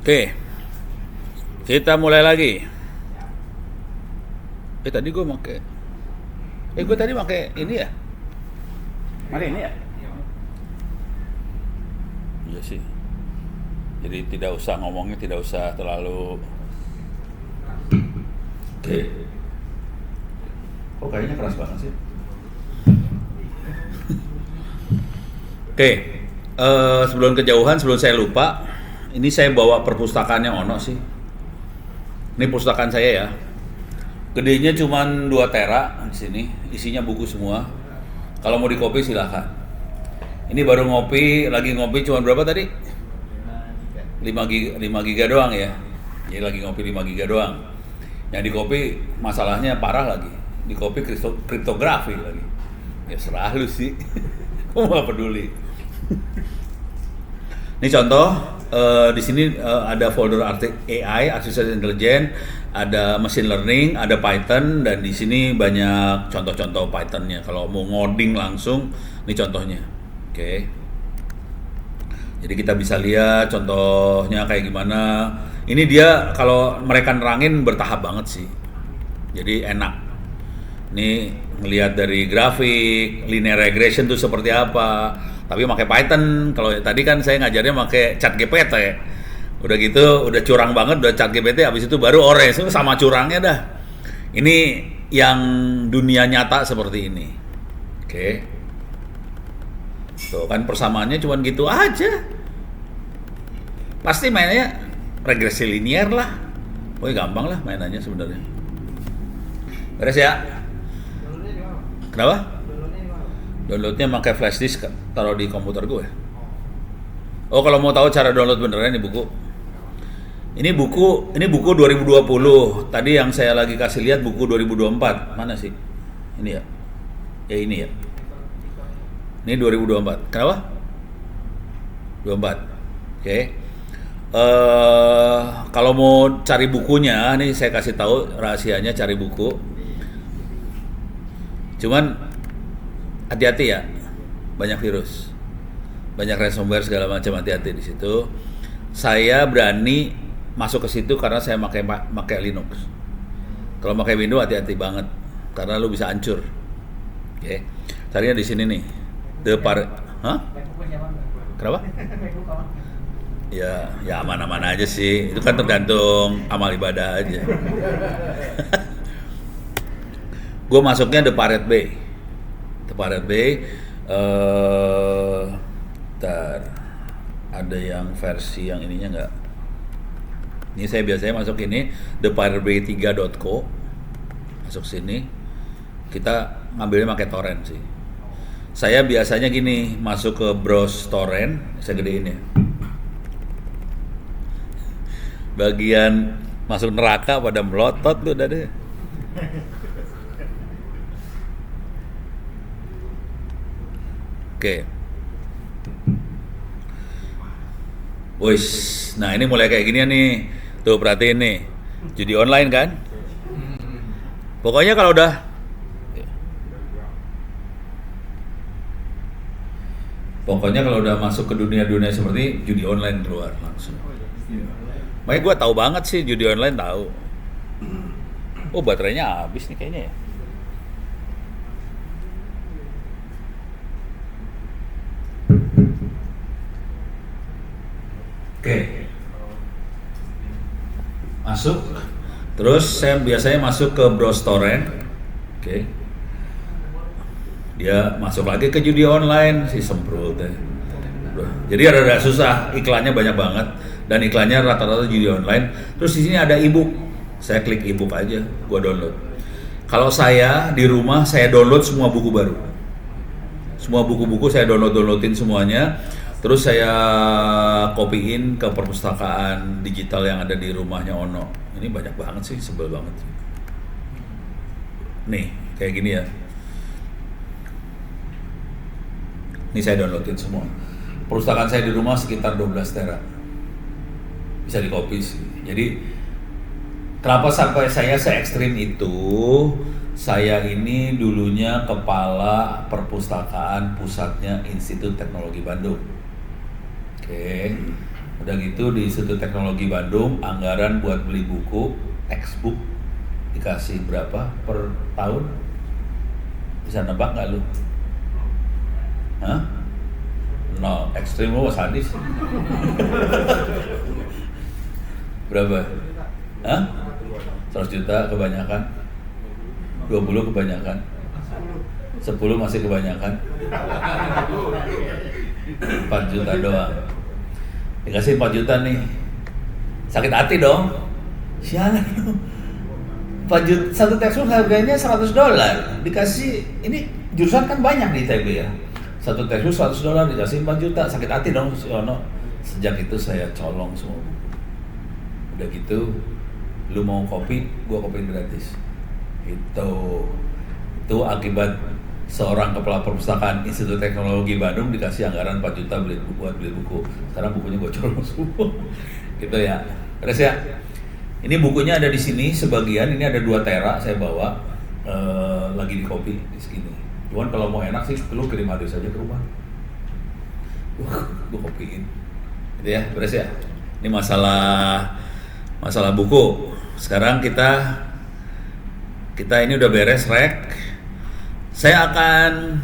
Oke, kita mulai lagi. Tadi gue pakai ini ya? Pakai ini ya? Iya sih. Jadi tidak usah ngomongnya, tidak usah terlalu. Oke. Kok kayaknya keras banget sih? Oke. Sebelum kejauhan, sebelum saya lupa, ini saya bawa perpustakaannya Ono sih. Ini perpustakaan saya ya. Gedenya cuma 2 tera di sini, isinya buku semua. Kalau mau dikopi silahkan. Ini baru lagi ngopi cuma berapa tadi? 5 giga doang ya. Jadi lagi ngopi 5 giga doang. Yang dikopi masalahnya parah lagi. Dikopi kriptografi lagi. Ya serah lu sih. Gua nggak peduli. Ini contoh, di sini ada folder AI, Artificial Intelligence, ada machine learning, ada Python, dan di sini banyak contoh-contoh Python-nya. Kalau mau ngoding langsung, ini contohnya. Oke. Jadi kita bisa lihat contohnya kayak gimana. Ini dia kalau mereka nerangin bertahap banget sih. Jadi enak. Ini ngelihat dari grafik, linear regression tuh seperti apa. Tapi pakai Python. Kalau tadi kan saya ngajarnya pakai ChatGPT. Udah gitu, udah curang banget, udah ChatGPT, habis itu baru Orange, itu sama curangnya dah. Ini yang dunia nyata seperti ini. Oke. Tuh kan persamaannya cuma gitu aja. Pasti mainnya regresi linear lah. Pokoknya gampang lah mainannya sebenarnya. Beres ya? Kenapa? Downloadnya pakai flash disk, taruh di komputer gue. Oh, kalau mau tahu cara download beneran ini buku. Ini buku 2020. Tadi yang saya lagi kasih lihat buku 2024. Mana sih? Ini ya. Ya ini ya. Ini 2024. Kenapa? 24. Oke. Kalau mau cari bukunya, nih saya kasih tahu rahasianya cari buku. Cuman hati-hati ya. Banyak virus. Banyak ransomware segala macam, hati-hati di situ. Saya berani masuk ke situ karena saya pakai Linux. Kalau pakai Windows hati-hati banget karena lu bisa hancur. Oke. Carinya di sini nih. Hah? Kenapa? Ya aman-aman aja sih. Itu kan tergantung amal ibadah aja. Gue masuknya The Pirate Bay. The Pirate Bay. Ada yang versi yang ininya enggak. Ini saya biasanya masuk ini thepiratebay3.co. Masuk sini. Kita ngambilnya pakai torrent sih. Saya biasanya gini, masuk ke browse torrent, saya gedein ya. Bagian masuk neraka pada melotot tuh udah deh. Oke. Wis, nah ini mulai kayak gini nih. Tuh perhatiin nih. Judi online kan? Pokoknya kalau udah masuk ke dunia-dunia seperti judi online keluar langsung. Makanya gue tahu banget sih judi online tahu. Oh baterainya habis nih kayaknya ya. Oke. Masuk. Terus saya biasanya masuk ke browse torrent. Oke. Dia masuk lagi ke judi online si semprot ya. Jadi ada susah, iklannya banyak banget dan iklannya rata-rata judi online. Terus di sini ada ebook. Saya klik ebook aja, gua download. Kalau saya di rumah saya download semua buku baru. Semua buku-buku saya downloadin semuanya. Terus saya copyin ke perpustakaan digital yang ada di rumahnya Ono. Ini banyak banget sih, sebel banget. Nih, kayak gini ya. Ini saya downloadin semua. Perpustakaan saya di rumah sekitar 12 tera. Bisa di-copy sih. Jadi, kenapa sampai saya se-ekstrim itu? Saya ini dulunya kepala perpustakaan pusatnya Institut Teknologi Bandung. Oke. Udah gitu di Institut Teknologi Bandung, anggaran buat beli buku, textbook dikasih berapa per tahun? Bisa nebak nggak lu? Hah? Nol, ekstrim lu sadis. Berapa? Hah? 100 juta kebanyakan? 20 kebanyakan? 10 masih kebanyakan? 4 juta doang. Dikasih 4 juta nih. Sakit hati dong. Sialan lu. 4 juta, satu textbook harganya $100. Dikasih, ini jurusan kan banyak di ITB ya. Satu textbook $100 dikasih 4 juta. Sakit hati dong si Yono. Sejak itu saya colong semua. Udah gitu, lu mau kopi, gua kopi gratis. Itu akibat seorang kepala perpustakaan Institut Teknologi Bandung dikasih anggaran 4 juta buat beli buku. Sekarang bukunya gua colong semua. Gitu ya. Terus ya. Ini bukunya ada di sini sebagian, ini ada 2 tera saya bawa lagi di copy di sini. Cuman kalau mau enak sih lu kirim hadis aja ke rumah. Gua copyin. Gitu ya, beres ya. Ini masalah buku. Sekarang kita ini udah beres rek. Saya akan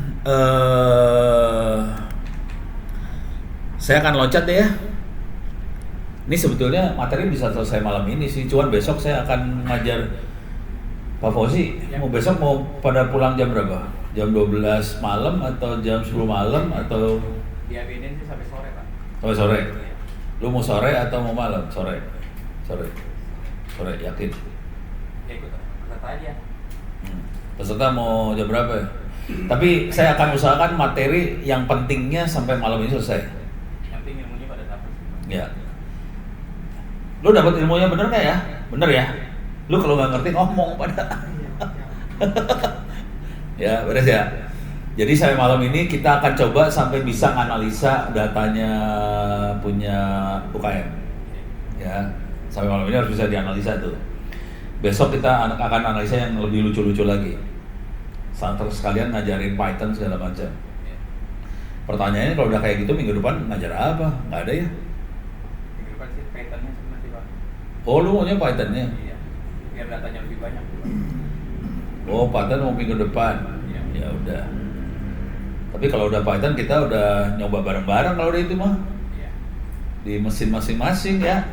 loncat deh ya. Ini sebetulnya materi bisa selesai malam ini sih, cuman besok saya akan ngajar Pak Fauzi. Besok mau pada pulang jam berapa? Jam 12 malam atau jam 10 malam atau? Diaminin sih sampai sore Pak. Sampai sore? Lu mau sore atau mau malam? Sore, yakin? Ya ikut peserta aja. Peserta mau jam berapa ya? Tapi saya akan usahakan materi yang pentingnya sampai malam ini selesai. Yang penting ilmunya pada dapat. Ya. Lu dapat ilmunya bener nggak ya? Bener ya? Lu kalau nggak ngerti ngomong pada. Ya, beres ya. Jadi sampai malam ini kita akan coba sampai bisa analisa datanya punya UKM. Ya, sampai malam ini harus bisa dianalisa tuh. Besok kita akan analisa yang lebih lucu-lucu lagi. Terus sekalian ngajarin Python segala macam. Pertanyaannya kalau udah kayak gitu minggu depan ngajar apa? Nggak ada ya? Minggu depan sih Pythonnya sebenarnya Pak. Oh, lu maunya Pythonnya? Iya. Biar datanya lebih banyak. Oh, Python mau minggu depan. Iya. Ya udah. Tapi kalau udah Python kita udah nyoba bareng-bareng kalau udah itu mah. Iya. Di mesin masing-masing ya.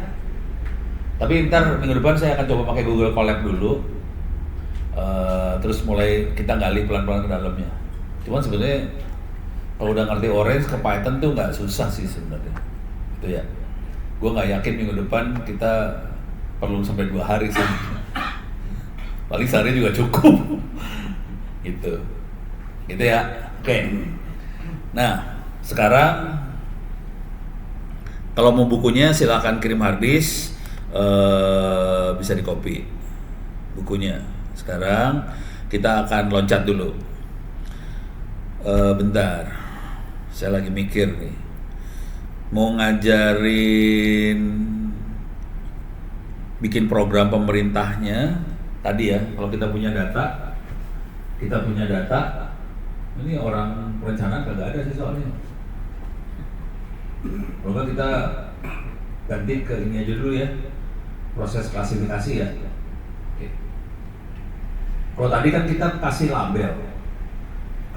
Tapi ntar minggu depan saya akan coba pakai Google Colab dulu. Terus mulai kita gali pelan-pelan ke dalamnya. Cuman sebenarnya kalau udah ngerti Orange ke Python tuh nggak susah sih sebenarnya. Itu ya. Gue nggak yakin minggu depan kita perlu sampai 2 hari sih. Paling sehari juga cukup. Gitu. Gitu ya. Oke. Nah, sekarang kalau mau bukunya silakan kirim harddisk, bisa di copy bukunya. Sekarang kita akan loncat dulu. Bentar, saya lagi mikir nih. Mau ngajarin bikin program pemerintahnya tadi ya. Kalau kita punya data, ini orang perencanaan kagak ada sih soalnya. Kalau kita ganti ke ini aja dulu ya, proses klasifikasi ya. Oke. Kalau tadi kan kita kasih label.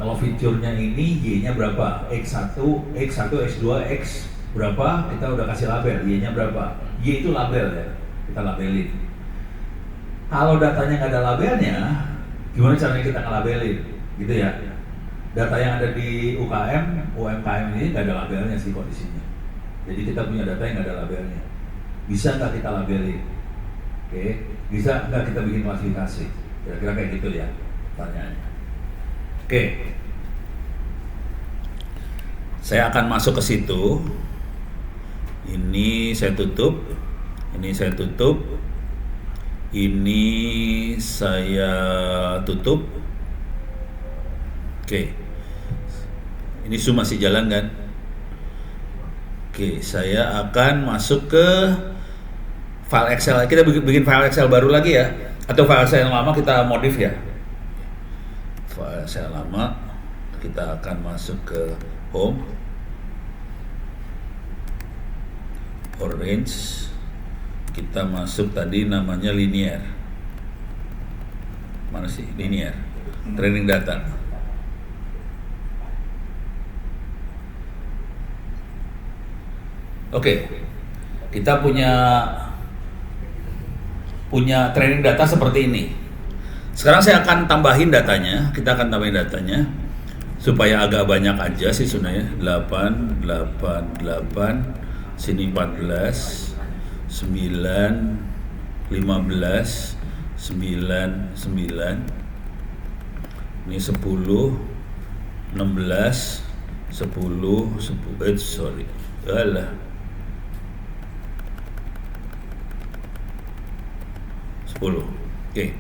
Kalau fiturnya ini Y-nya berapa? X1, X2, X berapa? Kita udah kasih label, Y-nya berapa? Y itu label ya, kita labelin. Kalau datanya nggak ada labelnya, gimana caranya kita ngelabelin? Gitu ya. Data yang ada di UMKM ini nggak ada labelnya sih kondisinya. Jadi kita punya data yang nggak ada labelnya. Bisa nggak kita labelin? Oke, bisa nggak kita bikin klasifikasi? Kira-kira kayak gitu ya pertanyaannya. Oke, saya akan masuk ke situ. Ini saya tutup, ini saya tutup, ini saya tutup. Oke, ini Zoom masih jalan kan? Oke, saya akan masuk ke file Excel. Kita bikin file Excel baru lagi ya, atau file Excel yang lama kita modif ya. File Excel lama kita akan masuk ke home. Orange. Kita masuk tadi namanya linear. Mana sih linear? Training data. Oke. Kita punya training data seperti ini. Sekarang saya akan tambahin datanya. Kita akan tambahin datanya supaya agak banyak aja sih sebenarnya. 8, 8, 8, sini 14, 9, 15, 9, 9. Ini 10, 16, 10, 10, sorry. Alah. 10. Oke.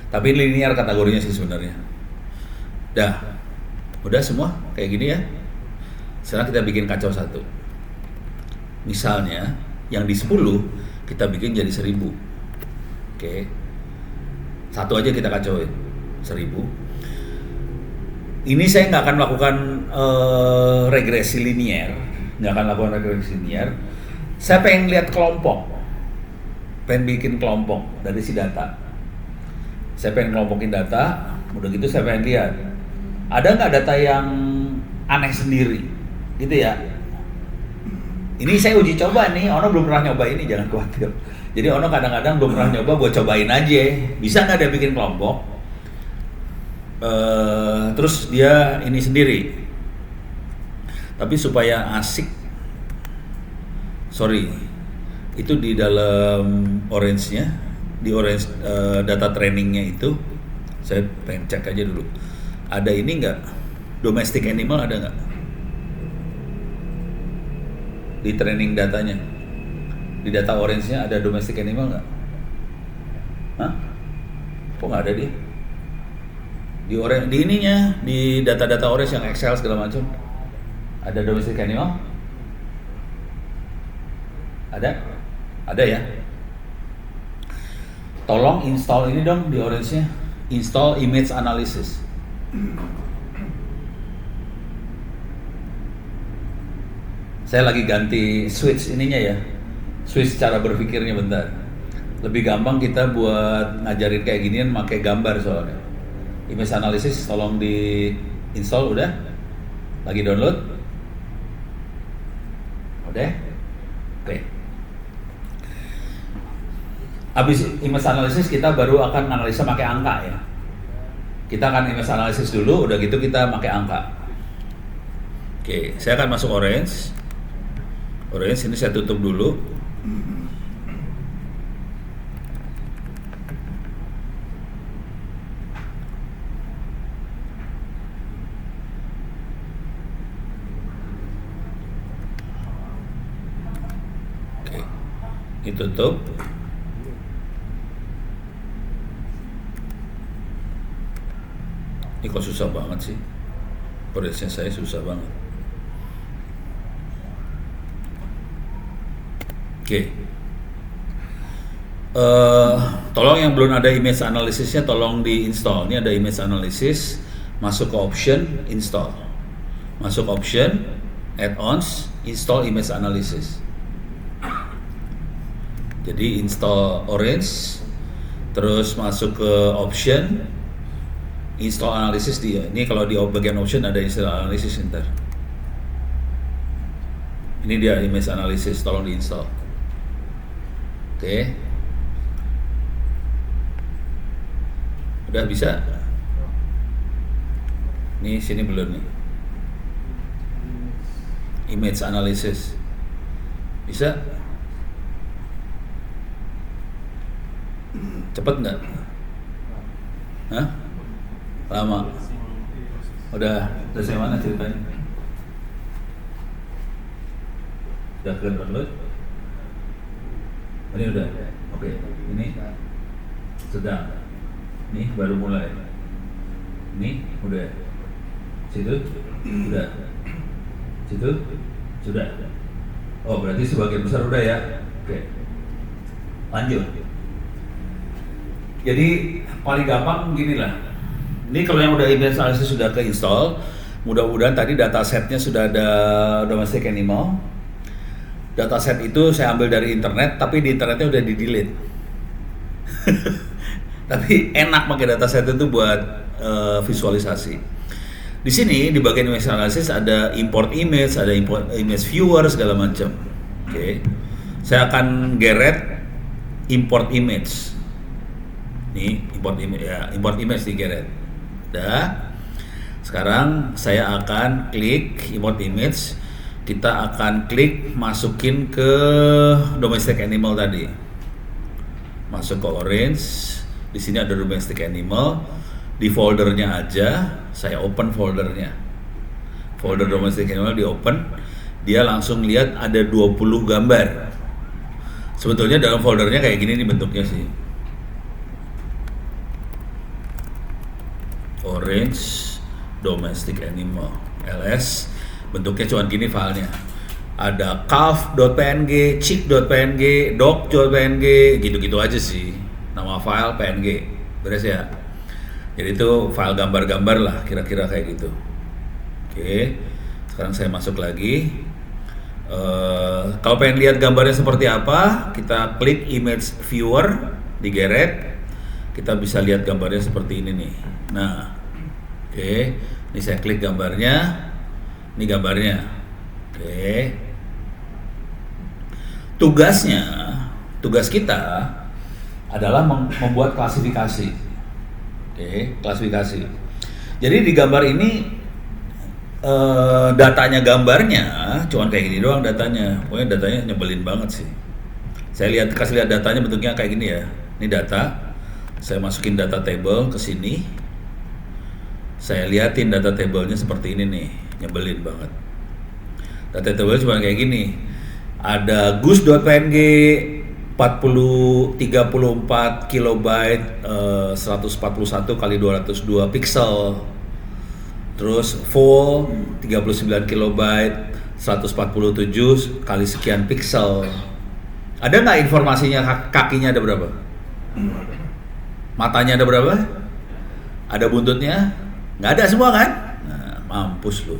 Tapi linear kategorinya sih sebenarnya. Udah semua kayak gini ya. Sekarang kita bikin kacau satu. Misalnya yang di 10 kita bikin jadi 1000. Oke. Satu aja kita kacauin 1000. Ini saya nggak akan melakukan regresi linear, Saya pengen lihat kelompok, pengen bikin kelompok dari si data. Saya pengen kelompokin data, udah gitu saya pengen lihat ada nggak data yang aneh sendiri, gitu ya. Ini saya uji coba nih, Ono belum pernah nyoba ini, jangan khawatir. Jadi Ono kadang-kadang belum pernah nyoba, gue cobain aja, bisa nggak dia bikin kelompok. Terus dia ini sendiri. Tapi supaya asik, itu di dalam orange-nya, di orange data trainingnya itu, saya pengen cek aja dulu. Ada ini nggak? Domestic animal ada nggak? Di training datanya, di data orange-nya ada domestic animal nggak? Hah? Kok nggak ada dia? Di orange, di ininya, di data-data orange yang Excel segala macam, ada domestic animal? Ada ya? Tolong install ini dong di orange-nya, install image analysis. Saya lagi ganti switch ininya ya, switch cara berpikirnya bentar. Lebih gampang kita buat ngajarin kayak ginian pakai gambar soalnya. Image analysis tolong di install, udah? Lagi download? Udah? Oke. Habis image analysis kita baru akan analisa pakai angka ya. Kita akan image analysis dulu, udah gitu kita pakai angka. Oke, saya akan masuk orange. Orange ini saya tutup dulu. Oke, ini tutup. Ini kok susah banget sih. Orange-nya saya susah banget. Oke. Tolong yang belum ada image analysisnya tolong di install. Ini ada image analysis, masuk ke option, install. Masuk option, add-ons, install image analysis. Jadi install orange, terus masuk ke option, install analysis dia. Ini kalau di bagian option ada install analysis ntar. Ini dia image analysis, tolong diinstal. Oke. Udah bisa? Nih sini belum nih. Image analysis. Bisa? Cepet nggak? Hah? Lama? Udah selesai mana ceritanya? Udah ke download? Ini udah, oke. Ini sedang. Ini baru mulai. Ini udah. Situ udah. Situ sudah. Oh berarti sebagian besar udah ya. Oke. Lanjut. Jadi paling gampang gini lah. Ini kalau yang udah image analysis sudah ke install, mudah-mudahan tadi data setnya sudah ada domestic animal. Dataset itu saya ambil dari internet, tapi di internetnya udah di-delete. Tapi enak pakai dataset itu buat visualisasi. Di sini di bagian image analysis ada import image, ada import image viewer segala macam. Oke. Saya akan geret import image. Nih, import image ya, import image di geret. Dah. Sekarang saya akan klik import image. Kita akan klik masukin ke domestic animal tadi. Masuk ke orange. Di sini ada domestic animal. Di foldernya aja, saya open foldernya. Folder domestic animal di open. Dia langsung lihat ada 20 gambar. Sebetulnya dalam foldernya kayak gini nih bentuknya sih. Orange domestic animal ls. Bentuknya cuma gini filenya. Ada calf.png, chick.png, dog.png, gitu-gitu aja sih. Nama file PNG. Beres ya? Jadi itu file gambar-gambar lah, kira-kira kayak gitu. Oke. Sekarang saya masuk lagi. Kalau pengen lihat gambarnya seperti apa, kita klik image viewer, digeret. Kita bisa lihat gambarnya seperti ini nih. Nah, oke. Ini saya klik gambarnya. Ini gambarnya. Oke. Tugas kita adalah membuat klasifikasi. Oke, klasifikasi. Jadi di gambar ini datanya gambarnya cuman kayak gini doang datanya. Pokoknya datanya nyebelin banget sih. Saya kasih lihat datanya bentuknya kayak gini ya. Ini data. Saya masukin data table ke sini. Saya liatin data tablenya seperti ini nih. Nyebelin banget. Data table cuma kayak gini. Ada goose.png 34 kilobyte 141 kali 202 pixel. Terus full 39 kilobyte 147 kali sekian pixel. Ada nggak informasinya kakinya ada berapa? Matanya ada berapa? Ada buntutnya? Nggak ada semua kan? Nah, mampus lu.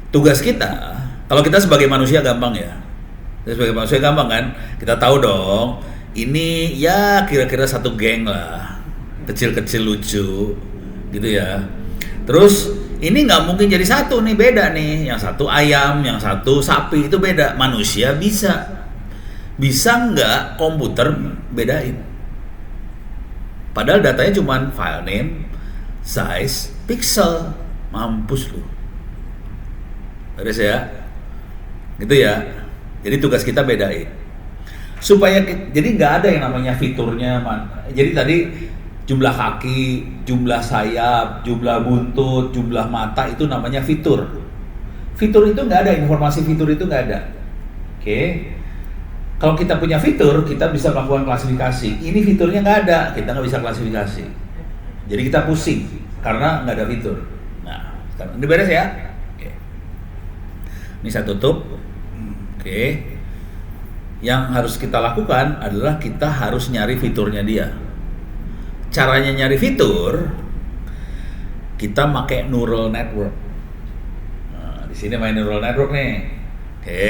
Tugas kita, kalau kita sebagai manusia gampang ya. Kita sebagai manusia gampang kan? Kita tahu dong, ini ya kira-kira satu geng lah. Kecil-kecil lucu, gitu ya. Terus, ini nggak mungkin jadi satu nih, beda nih. Yang satu ayam, yang satu sapi, itu beda. Manusia bisa. Bisa nggak komputer bedain? Padahal datanya cuma file name, size, pixel. Mampus lu. Beres ya? Gitu ya. Jadi tugas kita bedain. Supaya jadi nggak ada yang namanya fiturnya, man. Jadi tadi jumlah kaki, jumlah sayap, jumlah buntut, jumlah mata itu namanya fitur. Fitur itu nggak ada, informasi fitur itu nggak ada. Oke. Kalau kita punya fitur, kita bisa melakukan klasifikasi. Ini fiturnya nggak ada, kita nggak bisa klasifikasi. Jadi kita pusing karena nggak ada fitur. Nah, ini beres ya? Oke. Ini saya tutup. Oke. Yang harus kita lakukan adalah kita harus nyari fiturnya dia. Caranya nyari fitur, kita pakai neural network. Nah, di sini main neural network nih. Oke.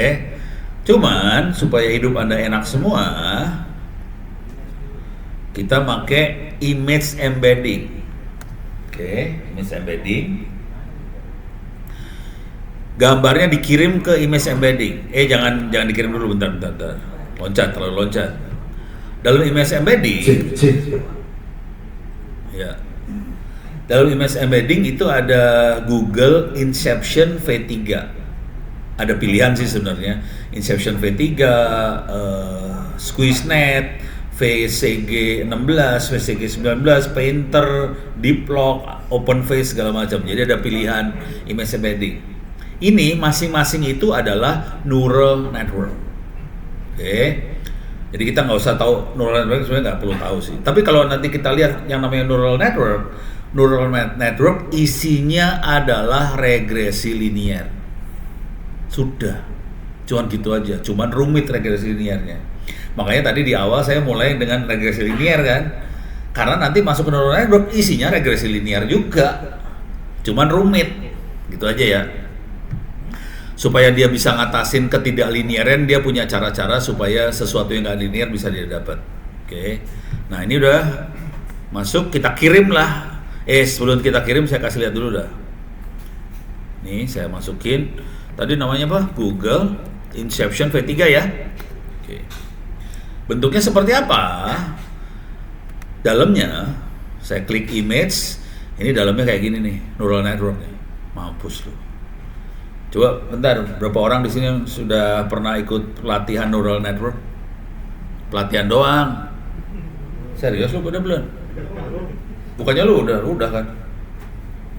Cuman supaya hidup Anda enak semua, kita pakai image embedding. Oke, image embedding. Gambarnya dikirim ke image embedding. Jangan dikirim dulu, bentar. Terlalu loncat. Dalam image embedding, ya. Dalam image embedding itu ada Google Inception V3. Ada pilihan sih sebenarnya, Inception V3, SqueezeNet, VCG 16, VCG 19, Painter, Deeplock, OpenFace segala macam. Jadi ada pilihan image embedding. Ini masing-masing itu adalah neural network. Oke. Jadi kita nggak usah tahu neural network, sebenarnya nggak perlu tahu sih. Tapi kalau nanti kita lihat yang namanya neural network isinya adalah regresi linear. Sudah, cuman gitu aja, cuman rumit regresi linearnya. Makanya tadi di awal saya mulai dengan regresi linear kan, karena nanti masuk ke neural network isinya regresi linear juga, cuman rumit, gitu aja ya. supaya dia bisa ngatasin ketidaklinearan, dia punya cara-cara supaya sesuatu yang nggak linear bisa dia dapat. Oke. Nah ini udah masuk, kita kirim lah. Sebelum kita kirim saya kasih lihat dulu dah. Nih saya masukin. Tadi namanya apa? Google Inception V3 ya. Oke. Bentuknya seperti apa? Dalamnya saya klik image. Ini dalamnya kayak gini nih, neural network nih. Mampus lu. Coba bentar, berapa orang di sini yang sudah pernah ikut pelatihan neural network? Pelatihan doang. Serius lu udah belum? Bukannya lu udah kan?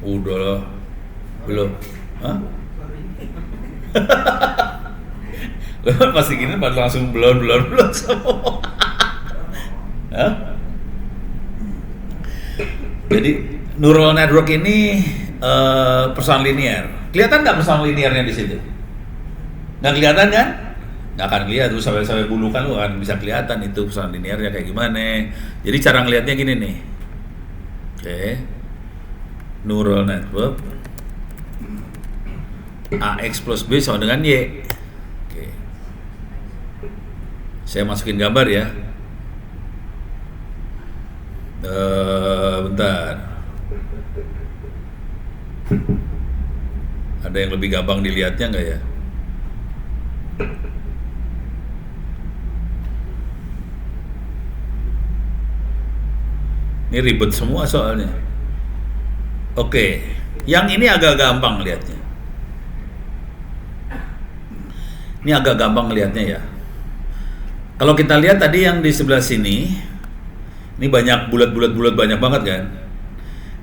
Udah lah. Belum. Hah? Lu pasti gini baru langsung belum semua. Hah? Jadi neural network ini persoalan linear. Kelihatan nggak persoalan linearnya di situ? Nggak kelihatan kan? Nggak akan kelihatan, terus sampai bulu kan lu akan bisa kelihatan itu persoalan linearnya kayak gimana. Jadi cara ngelihatnya gini nih. Oke. Neural network AX plus B sama dengan Y. Oke. Saya masukin gambar ya. Bentar. Ada yang lebih gampang dilihatnya nggak ya? Ini ribet semua soalnya. Oke, yang ini agak gampang lihatnya. Ini agak gampang lihatnya ya. Kalau kita lihat tadi yang di sebelah sini, ini banyak bulat-bulat banyak banget kan?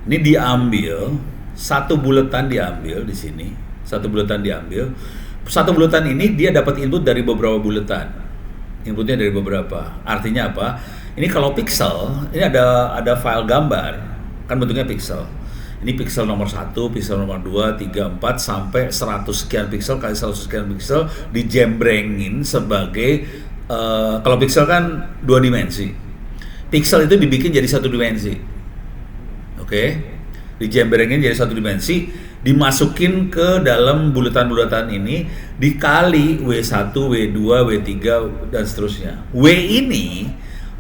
Ini diambil, satu buletan diambil di sini, satu buletan diambil. Satu buletan ini dia dapat input dari beberapa buletan. Inputnya dari beberapa. Artinya apa? Ini kalau pixel, ini ada file gambar, kan bentuknya pixel. Ini pixel nomor 1, pixel nomor 2, 3, 4 sampai 100 sekian pixel kali 100 sekian pixel dijembrengin sebagai kalau pixel kan 2 dimensi. Pixel itu dibikin jadi 1 dimensi. Oke. Dijembrengin jadi 1 dimensi, dimasukin ke dalam buletan-buletan ini dikali W1, W2, W3 dan seterusnya. W ini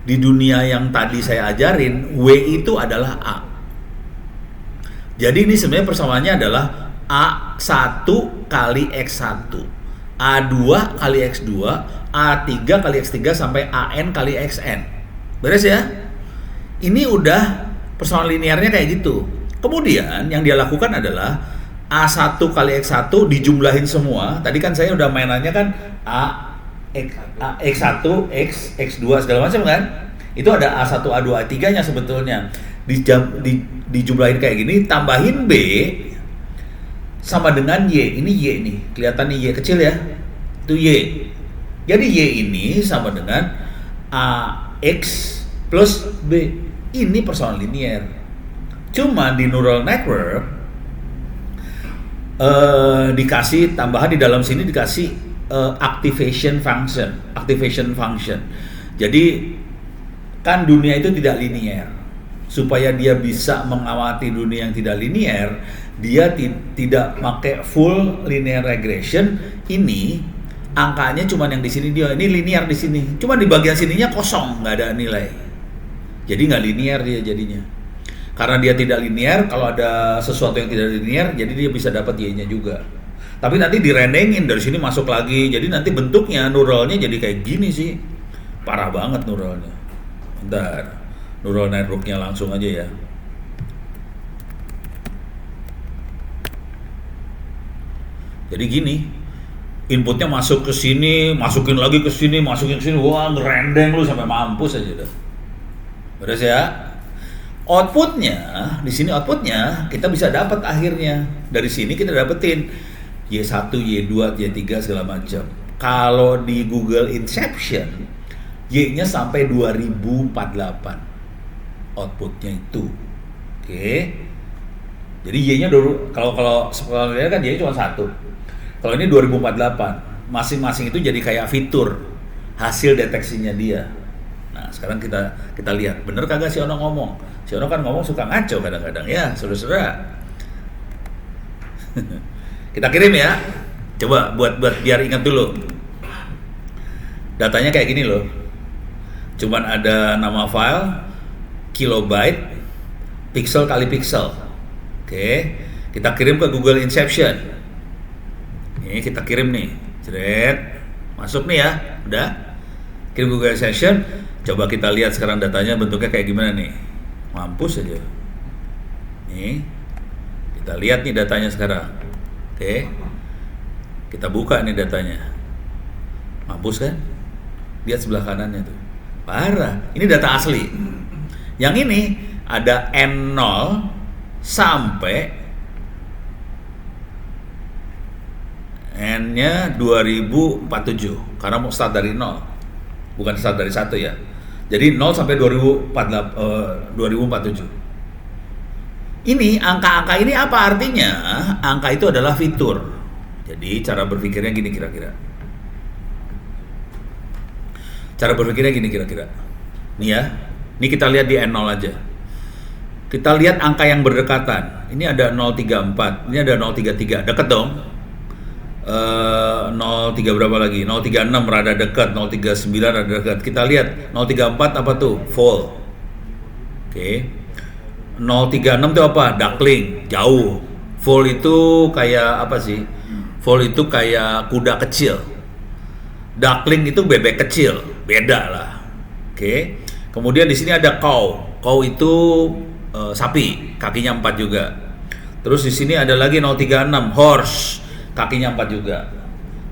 di dunia yang tadi saya ajarin, W itu adalah A. Jadi ini sebenarnya persamaannya adalah A1 kali X1, A2 kali X2, A3 kali X3 sampai AN kali XN. Beres ya? Ini udah persamaan linearnya kayak gitu. Kemudian yang dia lakukan adalah A1 kali X1 dijumlahin semua. Tadi kan saya udah mainannya kan X1, X2 segala macam kan? Itu ada A1, A2, A3 nya sebetulnya. Dijumlahin kayak gini, tambahin B sama dengan Y. Ini Y nih, kelihatan nih Y kecil ya. Itu Y. Jadi Y ini sama dengan AX plus B. Ini persamaan linear. Cuma di neural network dikasih tambahan di dalam sini dikasih activation function. Jadi kan dunia itu tidak linear. Supaya dia bisa mengamati dunia yang tidak linear, dia tidak pakai full linear regression. Ini angkanya cuma yang di sini dia, ini linear di sini. Cuma di bagian sininya kosong, nggak ada nilai. Jadi nggak linear dia jadinya. Karena dia tidak linear, kalau ada sesuatu yang tidak linear, jadi dia bisa dapat Y-nya juga. Tapi nanti direndengin dari sini masuk lagi, jadi nanti bentuknya neuralnya jadi kayak gini sih. Parah banget neuralnya. Bentar, neural networknya langsung aja ya. Jadi gini, inputnya masuk ke sini, masukin lagi ke sini, masukin ke sini, wah ngerendeng lu sampai mampus aja dah. Beres ya? Outputnya, di sini outputnya kita bisa dapat akhirnya. Dari sini kita dapetin Y1, Y2, Y3 segala macam. Kalau di Google Inception, Y-nya sampai 2048 outputnya itu. Oke. Jadi Y-nya dulu kalau sebenarnya kan Y cuma 1. Kalau ini 2048. Masing-masing itu jadi kayak fitur hasil deteksinya dia. Nah, sekarang kita lihat bener kagak si Ono ngomong. Si Ono kan ngomong suka ngaco kadang-kadang ya, saudara-saudara. Kita kirim ya. Coba buat biar ingat dulu. Datanya kayak gini loh. Cuman ada nama file, kilobyte, pixel kali pixel. Oke, kita kirim ke Google Inception. Ini kita kirim nih. Jret. Masuk nih ya. Udah. Kirim Google Inception. Coba kita lihat sekarang datanya bentuknya kayak gimana nih. Mampus aja. Nih. Kita lihat nih datanya sekarang. Oke. Kita buka nih datanya. Mampus kan? Lihat sebelah kanannya tuh. Parah. Ini data asli. Yang ini ada N0 sampai N-nya 2047 karena mau start dari 0. Bukan start dari 1 ya. Jadi 0 sampai 2047. Ini angka-angka ini apa artinya? Angka itu adalah fitur. Jadi cara berpikirnya gini kira-kira. Cara berpikirnya gini kira-kira. Nih ya. Ini kita lihat di N0 aja. Kita lihat angka yang berdekatan. Ini ada 034, ini ada 033. Dekat dong. 03 berapa lagi? 036 rada dekat, 039 rada dekat. Kita lihat 034 apa tuh? Full. Oke. 036 itu apa? Duckling, jauh. Full itu kayak apa sih? Full itu kayak kuda kecil. Duckling itu bebek kecil, beda lah. Oke. Kemudian di sini ada cow. Cow itu sapi, kakinya 4 juga. Terus di sini ada lagi 036 horse, kakinya 4 juga.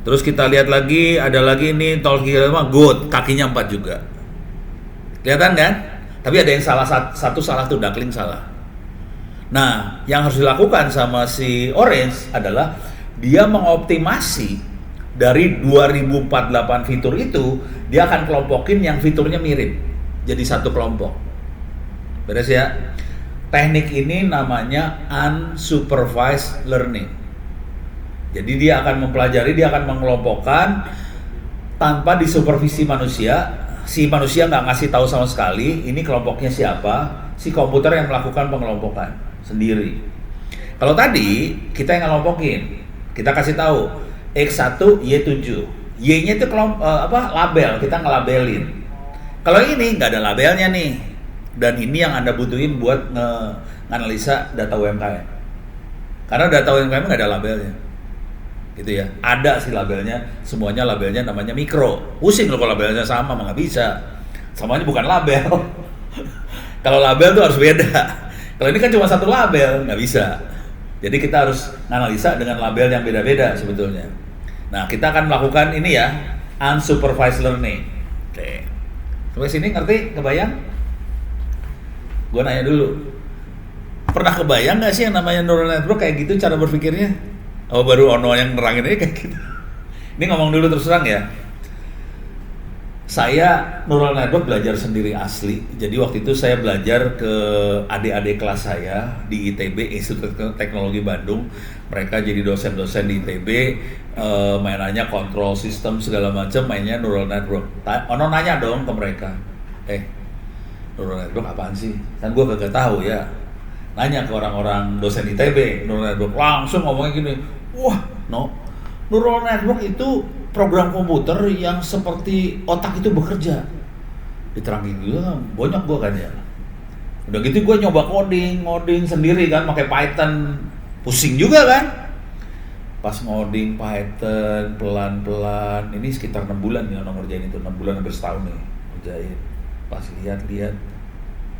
Terus kita lihat lagi, ada lagi ini 035 goat, kakinya 4 juga. Kelihatan kan? Tapi ada yang salah, satu salah tuh, duckling salah. Nah, yang harus dilakukan sama si Orange adalah dia mengoptimasi dari 2048 fitur itu, dia akan kelompokin yang fiturnya mirip. Jadi satu kelompok. Beres ya? Teknik ini namanya unsupervised learning. Jadi dia akan mempelajari, dia akan mengelompokkan tanpa disupervisi manusia. Si manusia nggak ngasih tahu sama sekali ini kelompoknya siapa. Si komputer yang melakukan pengelompokan sendiri. Kalau tadi kita yang ngelompokin, kita kasih tahu X1 Y7. Y-nya itu label, kita ngelabelin. Kalau ini nggak ada labelnya nih, dan ini yang Anda butuhin buat nganalisa data UMKM. Karena data UMKM nggak ada labelnya, gitu ya. Ada sih labelnya, semuanya labelnya namanya mikro. Pusing loh kalau labelnya sama, nggak bisa. Samanya bukan label. Kalau label tuh harus beda. Kalau ini kan cuma satu label, nggak bisa. Jadi kita harus nganalisa dengan label yang beda-beda sebetulnya. Nah, kita akan melakukan ini ya, unsupervised learning. Oke. Sampai sini ngerti? Kebayang? Gue nanya dulu. Pernah kebayang nggak sih yang namanya neural network kayak gitu cara berpikirnya? Oh, baru Ono yang nerangin aja kayak gitu. Ini ngomong dulu terus terang ya. Saya neural network belajar sendiri asli. Jadi waktu itu saya belajar ke adik-adik kelas saya di ITB, Institut Teknologi Bandung. Mereka jadi dosen-dosen di ITB, mainannya kontrol sistem segala macam, mainnya neural network. Ono nanya dong ke mereka, neural network apaan sih? Kan gue kagak tahu ya. Nanya ke orang-orang dosen ITB, neural network langsung ngomongnya gini, wah, neural network itu program komputer yang seperti otak itu bekerja. Diterangin gitu, banyak gue kan ya. Udah gitu gue nyoba ngoding sendiri kan, pakai Python, pusing juga kan. Pas ngoding Python pelan-pelan, ini sekitar 6 bulan ya ngerjain itu, 6 bulan hampir setahun nih ngerjain. Pas lihat-lihat,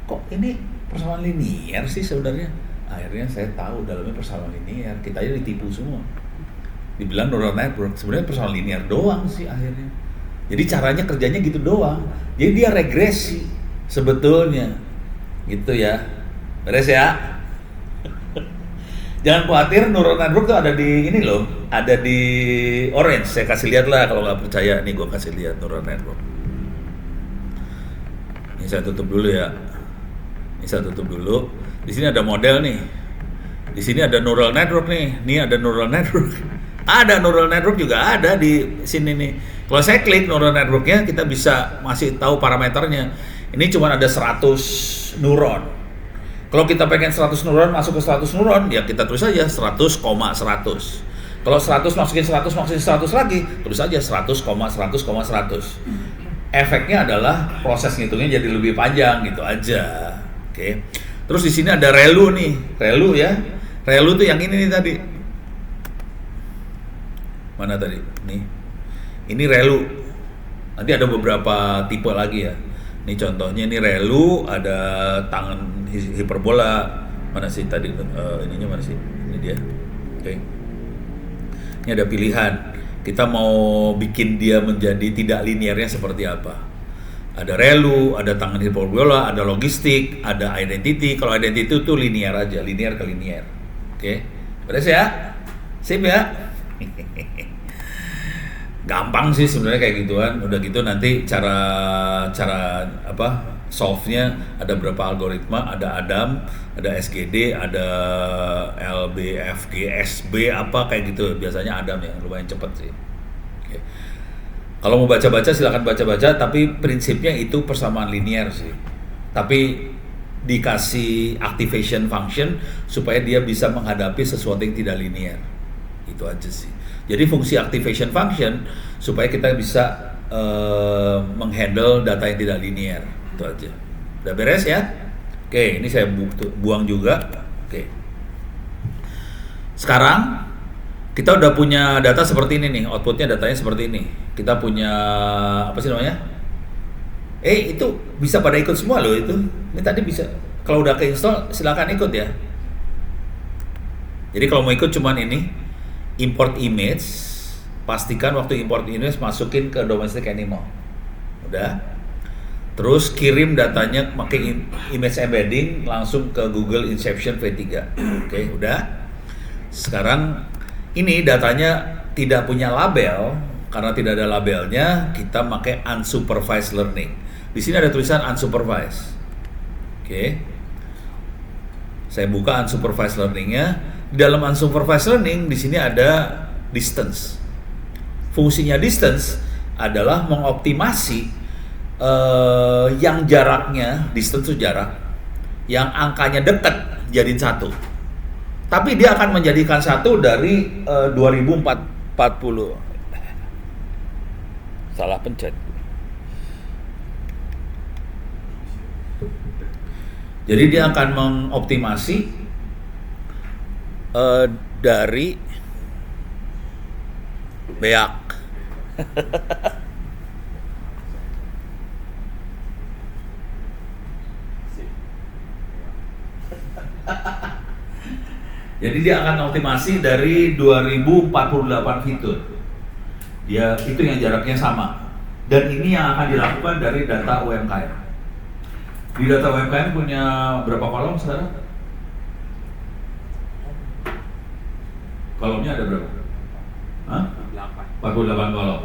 kok ini persamaan linear sih sebenarnya. Akhirnya saya tahu dalamnya persamaan linear, kita aja ditipu semua. Dibilang neural network, sebenarnya persamaan linear doang sih akhirnya. Jadi caranya kerjanya gitu doang. Jadi dia regresi sebetulnya. Gitu ya. Beres ya? Jangan khawatir, neural network tuh ada di ini loh, ada di Orange. Saya kasih lihat lah kalau nggak percaya. Nih gue kasih lihat neural network. Ini saya tutup dulu ya. Ini saya tutup dulu. Di sini ada model nih. Di sini ada neural network nih. Ini ada neural network. Ada neural network juga ada di sini nih. Kalau saya klik neural networknya, kita bisa masih tahu parameternya. Ini cuma ada 100 neuron. Kalau kita pengen 100 neuron masuk ke 100 neuron, ya kita tulis aja 100,100. Kalau 100 masukin 100 masukin 100 lagi, terus aja 100, 100, 100. Efeknya adalah proses ngitungnya jadi lebih panjang gitu aja. Oke. Terus di sini ada relu nih, relu ya. Relu tuh yang ini nih tadi. Mana tadi? Nih. Ini relu. Nanti ada beberapa tipe lagi ya. Ini contohnya ini relu, ada tangan hiperbola. Mana sih tadi ininya mana sih? Ini dia. Oke. Ini ada pilihan. Kita mau bikin dia menjadi tidak linearnya seperti apa. Ada relu, ada tangan hiperbola, ada logistik, ada identity. Kalau identity itu linear aja, linear ke linear. Oke. Beres ya? Sip ya? Gampang sih sebenarnya kayak gituan. Udah gitu nanti cara apa? Solve-nya ada berapa algoritma, ada Adam, ada SGD, ada LBFG, SB apa kayak gitu. Biasanya Adam ya, lumayan cepet sih. Oke. Kalau mau baca-baca silakan baca-baca, tapi prinsipnya itu persamaan linear sih. Tapi dikasih activation function supaya dia bisa menghadapi sesuatu yang tidak linear. Itu aja sih. Jadi fungsi activation function supaya kita bisa menghandle data yang tidak linear. Itu aja. Udah beres ya? Oke, ini saya buang juga. Oke. Sekarang kita udah punya data seperti ini nih, outputnya datanya seperti ini. Kita punya apa sih namanya? Itu bisa pada ikut semua loh itu. Ini tadi bisa. Kalau udah keinstall silakan ikut ya. Jadi kalau mau ikut cuman ini import image, pastikan waktu import image masukin ke domestic animal. Udah. Terus kirim datanya pakai image embedding langsung ke Google Inception V3. Oke, udah. Sekarang ini datanya tidak punya label, karena tidak ada labelnya, kita pakai unsupervised learning. Di sini ada tulisan unsupervised. Oke. Saya buka unsupervised learning-nya. Di dalam unsupervised learning di sini ada distance. Fungsinya distance adalah mengoptimasi yang jaraknya, distance itu jarak, yang angkanya dekat jadiin 1. Tapi dia akan menjadikan 1 dari 2040. Salah pencet. Jadi dia akan mengoptimasi dari beak. Jadi dia akan optimasi dari 2048 fitur. Dia itu yang jaraknya sama. Dan ini yang akan dilakukan dari data UMKM. Di data UMKM punya berapa kolom sekarang? Kolomnya ada berapa? Hah? 48 kolom.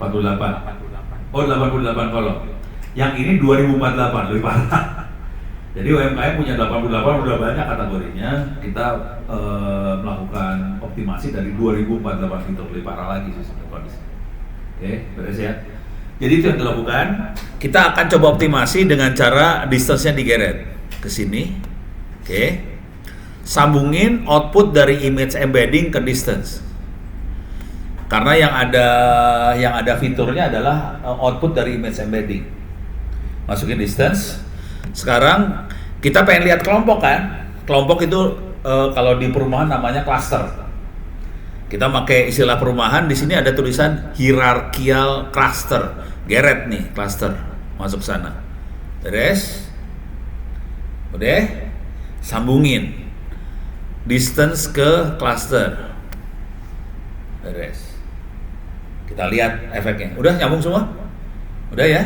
48. Oh, 88 kolom. Yang ini 2048 lebih parah. Jadi UMKM punya 88 udah banyak kategorinya. Kita melakukan optimasi dari 2048 fitur, lebih parah lagi sih sebenarnya kondisi. Oke, beres ya. Jadi itu yang dilakukan. Kita akan coba optimasi dengan cara distance-nya digeret ke sini. Oke. Sambungin output dari image embedding ke distance. Karena yang ada fiturnya adalah output dari image embedding. Masukin distance. Sekarang kita pengen lihat kelompok kan? Kelompok itu kalau di perumahan namanya cluster. Kita pakai istilah perumahan, di sini ada tulisan hierarchical cluster. Geret nih cluster, masuk sana. Beres? Udah? Sambungin distance ke cluster. Beres. Kita lihat efeknya. Udah nyambung semua? Udah ya?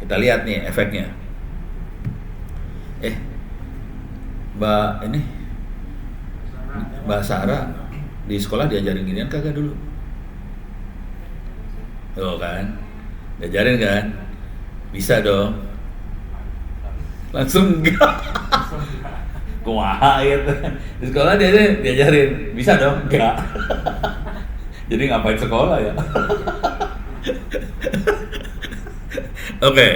Kita lihat nih efeknya. Mbak Sarah di sekolah diajarin ginian kagak dulu? Tuh kan, diajarin kan? Bisa dong. Langsung enggak. Kumaha gitu. Di sekolah diajarin, bisa dong? Enggak. Jadi ngapain sekolah ya? Oke,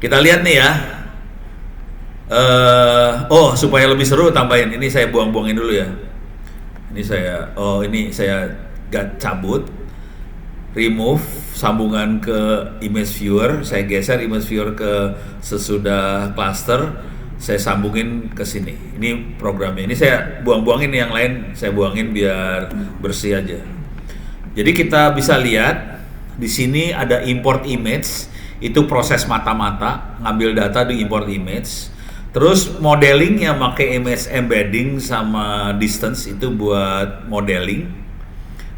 kita lihat nih ya. Supaya lebih seru tambahin ini, saya buang-buangin dulu ya. Ini saya cabut, remove sambungan ke image viewer, saya geser image viewer ke sesudah cluster, saya sambungin ke sini. Ini programnya. Ini saya buang-buangin yang lain, saya buangin biar bersih aja. Jadi kita bisa lihat di sini ada import image, itu proses mata-mata ngambil data di import image. Terus modeling yang pakai image embedding sama distance itu buat modeling,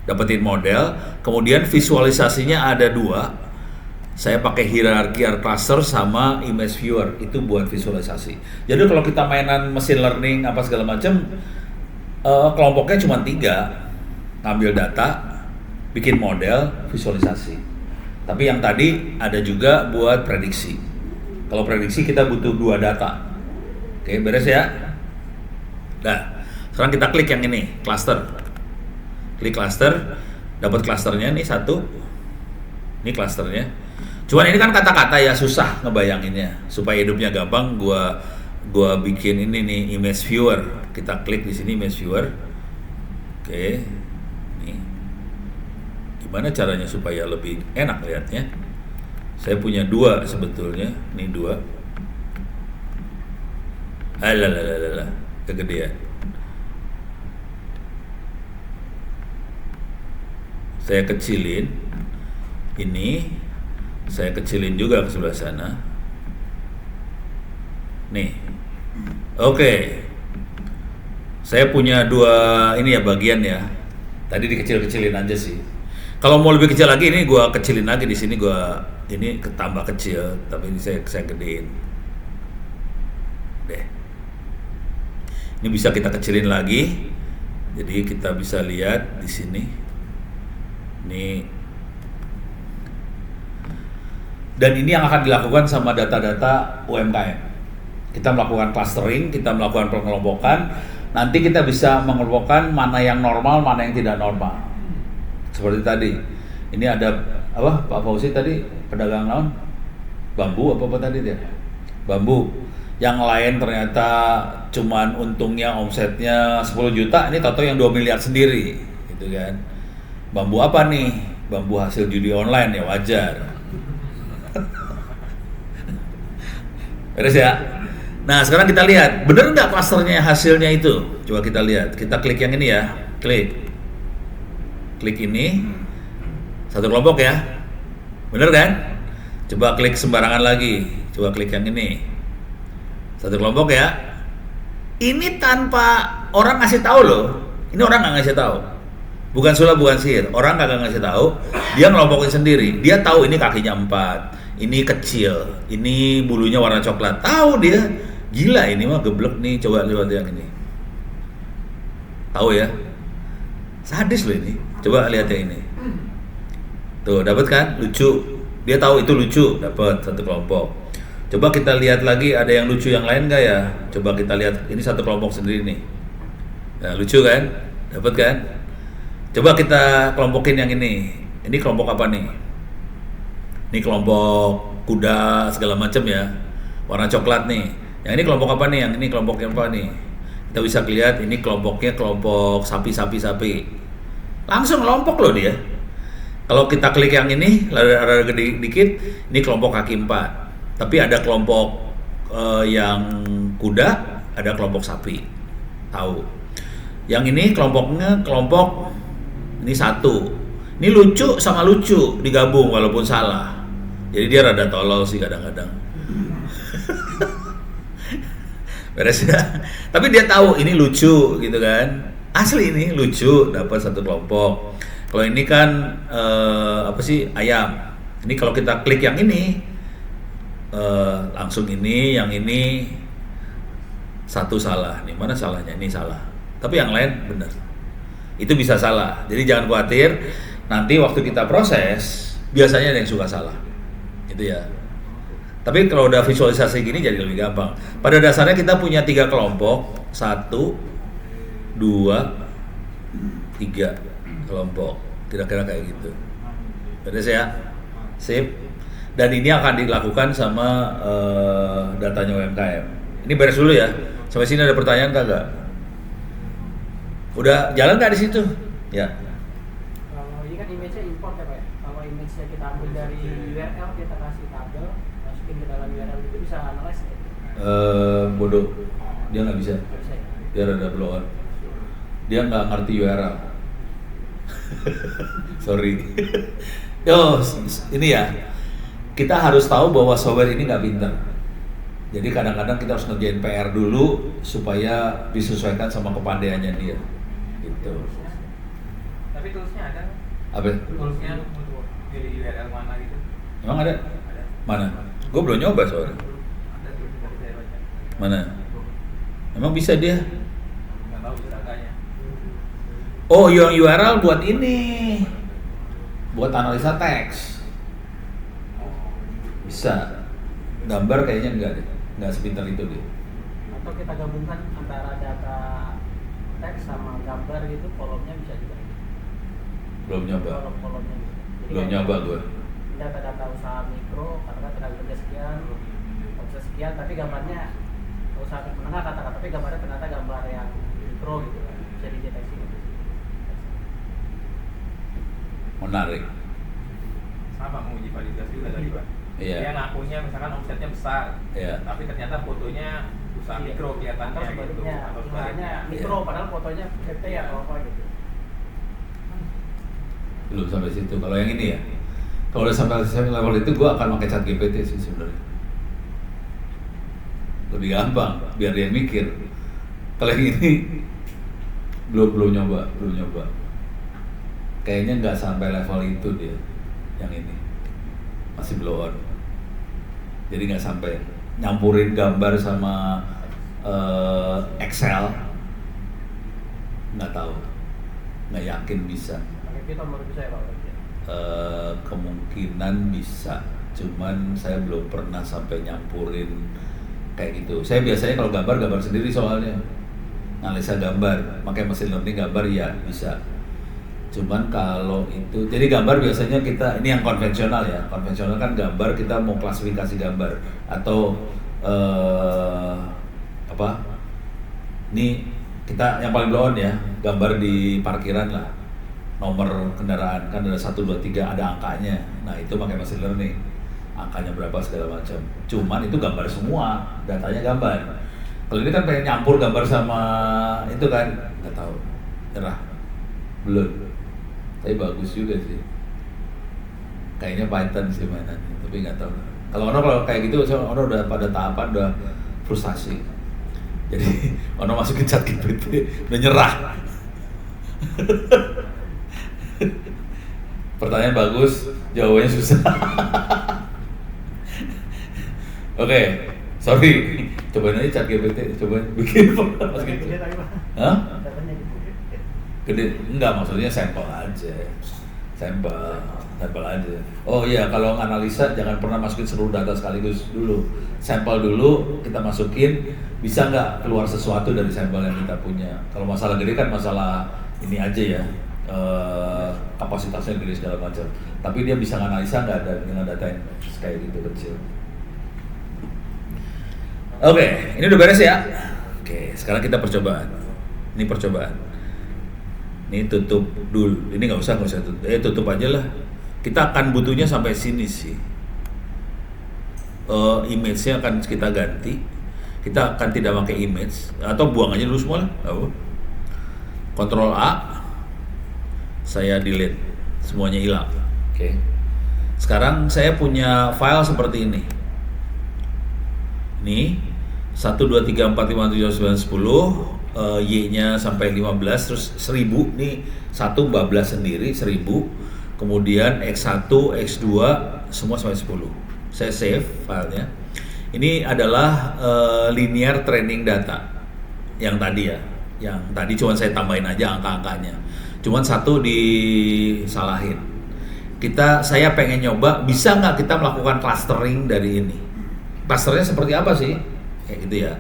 dapetin model. Kemudian visualisasinya ada 2. Saya pakai hierarchy cluster sama image viewer itu buat visualisasi. Jadi kalau kita mainan machine learning apa segala macam, kelompoknya cuma 3, ngambil data, bikin model, visualisasi. Tapi yang tadi ada juga buat prediksi. Kalau prediksi kita butuh 2 data. Oke, beres ya. Nah, sekarang kita klik yang ini, cluster. Klik cluster, dapat clusternya nih 1. Ini clusternya. Cuman ini kan kata-kata ya, susah ngebayanginnya. Supaya hidupnya gampang, gua bikin ini nih image viewer. Kita klik di sini image viewer. Oke. Nih. Gimana caranya supaya lebih enak lihatnya? Saya punya 2 sebetulnya. Ini 2. Alah, kegedean. Saya kecilin ini, saya kecilin juga ke sebelah sana. Nih, oke. Saya punya 2 ini ya bagian ya. Tadi dikecil-kecilin aja sih. Kalau mau lebih kecil lagi, ini gua kecilin lagi di sini. Ini ketambah kecil, tapi ini saya gedein. Deh. Ini bisa kita kecilin lagi, jadi kita bisa lihat di sini. Ini, dan ini yang akan dilakukan sama data-data UMKM. Kita melakukan clustering, kita melakukan pengelompokan. Nanti kita bisa mengelompokkan mana yang normal, mana yang tidak normal. Seperti tadi. Ini ada apa? Pak Fauzi tadi pedagang naon? Bambu apa tadi dia? Bambu. Yang lain ternyata cuman untungnya omsetnya 10 juta, ini tato yang 2 miliar sendiri gitu kan. Bambu apa nih? Bambu hasil judi online ya, wajar. Beres ya? Nah sekarang kita lihat, bener nggak klasternya hasilnya itu? Coba kita lihat, kita klik yang ini ya, klik ini, 1 kelompok ya, bener kan? Coba klik sembarangan lagi, coba klik yang ini, 1 kelompok ya. Ini tanpa orang ngasih tahu loh. Ini orang nggak ngasih tahu. Bukan sulap, bukan sihir. Orang kagak ngasih tahu. Dia ngelompokin sendiri. Dia tahu ini kakinya 4, ini kecil, ini bulunya warna coklat. Tahu dia. Gila ini mah geblek nih. Coba lihat yang ini. Tahu ya? Sadis loh ini. Coba lihat yang ini. Tuh, dapat kan? Lucu. Dia tahu itu lucu. Dapat 1 kelompok. Coba kita lihat lagi ada yang lucu yang lain nggak ya? Coba kita lihat, ini 1 kelompok sendiri nih. Nah, lucu kan? Dapat kan? Coba kita kelompokin yang ini. Ini kelompok apa nih? Ini kelompok kuda segala macam ya. Warna coklat nih. Yang ini kelompok apa nih? Yang ini kelompok apa nih? Kita bisa lihat ini kelompoknya kelompok sapi. Langsung kelompok loh dia. Kalau kita klik yang ini, rada gede dikit, ini kelompok kaki 4. Tapi ada kelompok yang kuda, ada kelompok sapi. Tahu. Yang ini kelompoknya kelompok ini 1. Ini lucu sama lucu digabung walaupun salah. Jadi dia rada tolol sih kadang-kadang. Beres ya. Tapi dia tahu ini lucu gitu kan. Asli ini lucu, dapat 1 kelompok. Kalau ini kan ayam. Ini kalau kita klik yang ini langsung ini, yang ini 1 salah. Nih mana salahnya? Ini salah. Tapi yang lain benar. Itu bisa salah. Jadi jangan khawatir. Nanti waktu kita proses biasanya ada yang suka salah. Itu ya. Tapi kalau udah visualisasi gini jadi lebih gampang. Pada dasarnya kita punya 3 kelompok. 1, 2, 3 kelompok. Kira-kira kayak gitu. Beres ya? Sip. Dan ini akan dilakukan sama datanya UMKM. Ini beres dulu ya. Sampai sini ada pertanyaan kagak? Udah jalan nggak di situ? Ya. Kalau ini kan image-nya import ya Pak ya. Kalau image-nya kita ambil dari URL, kita kasih tabel, masukin ke dalam URL itu bisa analyze ya? Bodoh, dia nggak bisa. Nggak bisa ya? Dia rada blower. Dia nggak ngerti URL. Sorry. Yo, ini ya. Kita harus tahu bahwa software ini nggak pintar. Jadi kadang-kadang kita harus ngerjain PR dulu supaya disesuaikan sama kepandaiannya dia. Gitu. Tapi toolsnya ada nggak? Apa? Toolsnya untuk pilih URL mana gitu? Emang ada? Ada. Mana? Gue belum nyoba soalnya. Ada toolsnya dari saya baca. Mana? Emang bisa dia? Nggak tahu caranya. Oh, yang URL buat ini. Buat analisa teks. Bisa. Gambar kayaknya enggak deh. Enggak sepintar itu deh. Atau kita gabungkan antara data teks sama gambar gitu, kolomnya bisa juga. Belum nyoba. Kolom-kolomnya gitu. Jadi Belum kayak nyoba gue. data-data usaha mikro, karena tenaga kerja sekian, omset sekian, tapi gambarnya usaha menengah katakan, tapi gambarnya ternyata gambar yang mikro gitu kan, bisa dideteksi gitu. Menarik. Sama menguji validitas juga tadi Pak. Iya. Dia ngakunya misalkan omsetnya besar, Iya. tapi ternyata fotonya usaha Iya. mikro kelihatannya Atau gitu. sebaliknya, Atau usahanya sebaliknya. mikro padahal fotonya PT ya atau apa gitu. Belum sampai situ. Kalau yang ini ya. Kalau udah sampai level itu gue akan pakai chat GPT sih sebenarnya. Lebih gampang biar dia mikir. Kalau yang ini belum nyoba. Kayaknya nggak sampai level itu dia. Yang ini masih blow on. Jadi nggak sampai nyampurin gambar sama Excel. Nggak tahu, nggak yakin bisa. Pakai Python baru bisa ya Pak? Kemungkinan bisa, cuman saya belum pernah sampai nyampurin kayak gitu. Saya biasanya kalau gambar sendiri soalnya analisa gambar, pakai mesin learning gambar ya bisa. Cuman kalau itu, jadi gambar biasanya kita, ini yang konvensional ya, konvensional kan gambar kita mau klasifikasi gambar atau apa? Ini kita yang paling blow on ya, gambar di parkiran lah, nomor kendaraan kan ada 1, 2, 3 ada angkanya. Nah itu pakai machine learning, angkanya berapa segala macam. Cuman itu gambar semua, datanya gambar. Kalau ini kan pengen nyampur gambar sama itu kan, nggak tahu, nyerah, belum. Tapi bagus juga sih. Kayaknya Python sih mainannya, tapi nggak tahu. Kalau kayak gitu, orang udah pada tahapan udah frustasi. Jadi orang masukin chat GPT udah nyerah. Pertanyaan bagus, jawabannya susah. Oke, sorry. Cobain aja chat GPT, cobain bikin masukin. Gede tapi Pak. Hah? Datanya gitu. Gede? Enggak, maksudnya sampel aja. Sampel aja. Oh iya, kalau analisa jangan pernah masukin seluruh data sekaligus dulu. Sampel dulu kita masukin, bisa nggak keluar sesuatu dari sampel yang kita punya. Kalau masalah gede kan masalah ini aja ya, kapasitasnya gede segala macam. Tapi dia bisa analisa nggak ada dengan data yang kayak gitu kecil. Oke, ini udah beres ya. Oke, sekarang kita percobaan. Ini percobaan. Ini tutup dulu. Ini nggak usah tutup. Tutup aja lah. Kita akan butuhnya sampai sini sih. Image-nya akan kita ganti. Kita akan tidak pakai image atau buang aja dulu semua lah. Ctrl A. Saya delete. Semuanya hilang. Oke. Sekarang saya punya file seperti ini. Ini 1, 2, 3, 4, 5, 6, 7, 9, 10. Y-nya sampai 15, terus 1000 nih 1 bablas sendiri 1000, kemudian X1, X2 semua sampai 10. Saya save filenya. Ini adalah linear training data yang tadi ya, yang tadi cuma saya tambahin aja angka-angkanya, cuman satu disalahin. Saya pengen nyoba bisa nggak kita melakukan clustering dari ini. Clusternya seperti apa sih? Kayak gitu ya.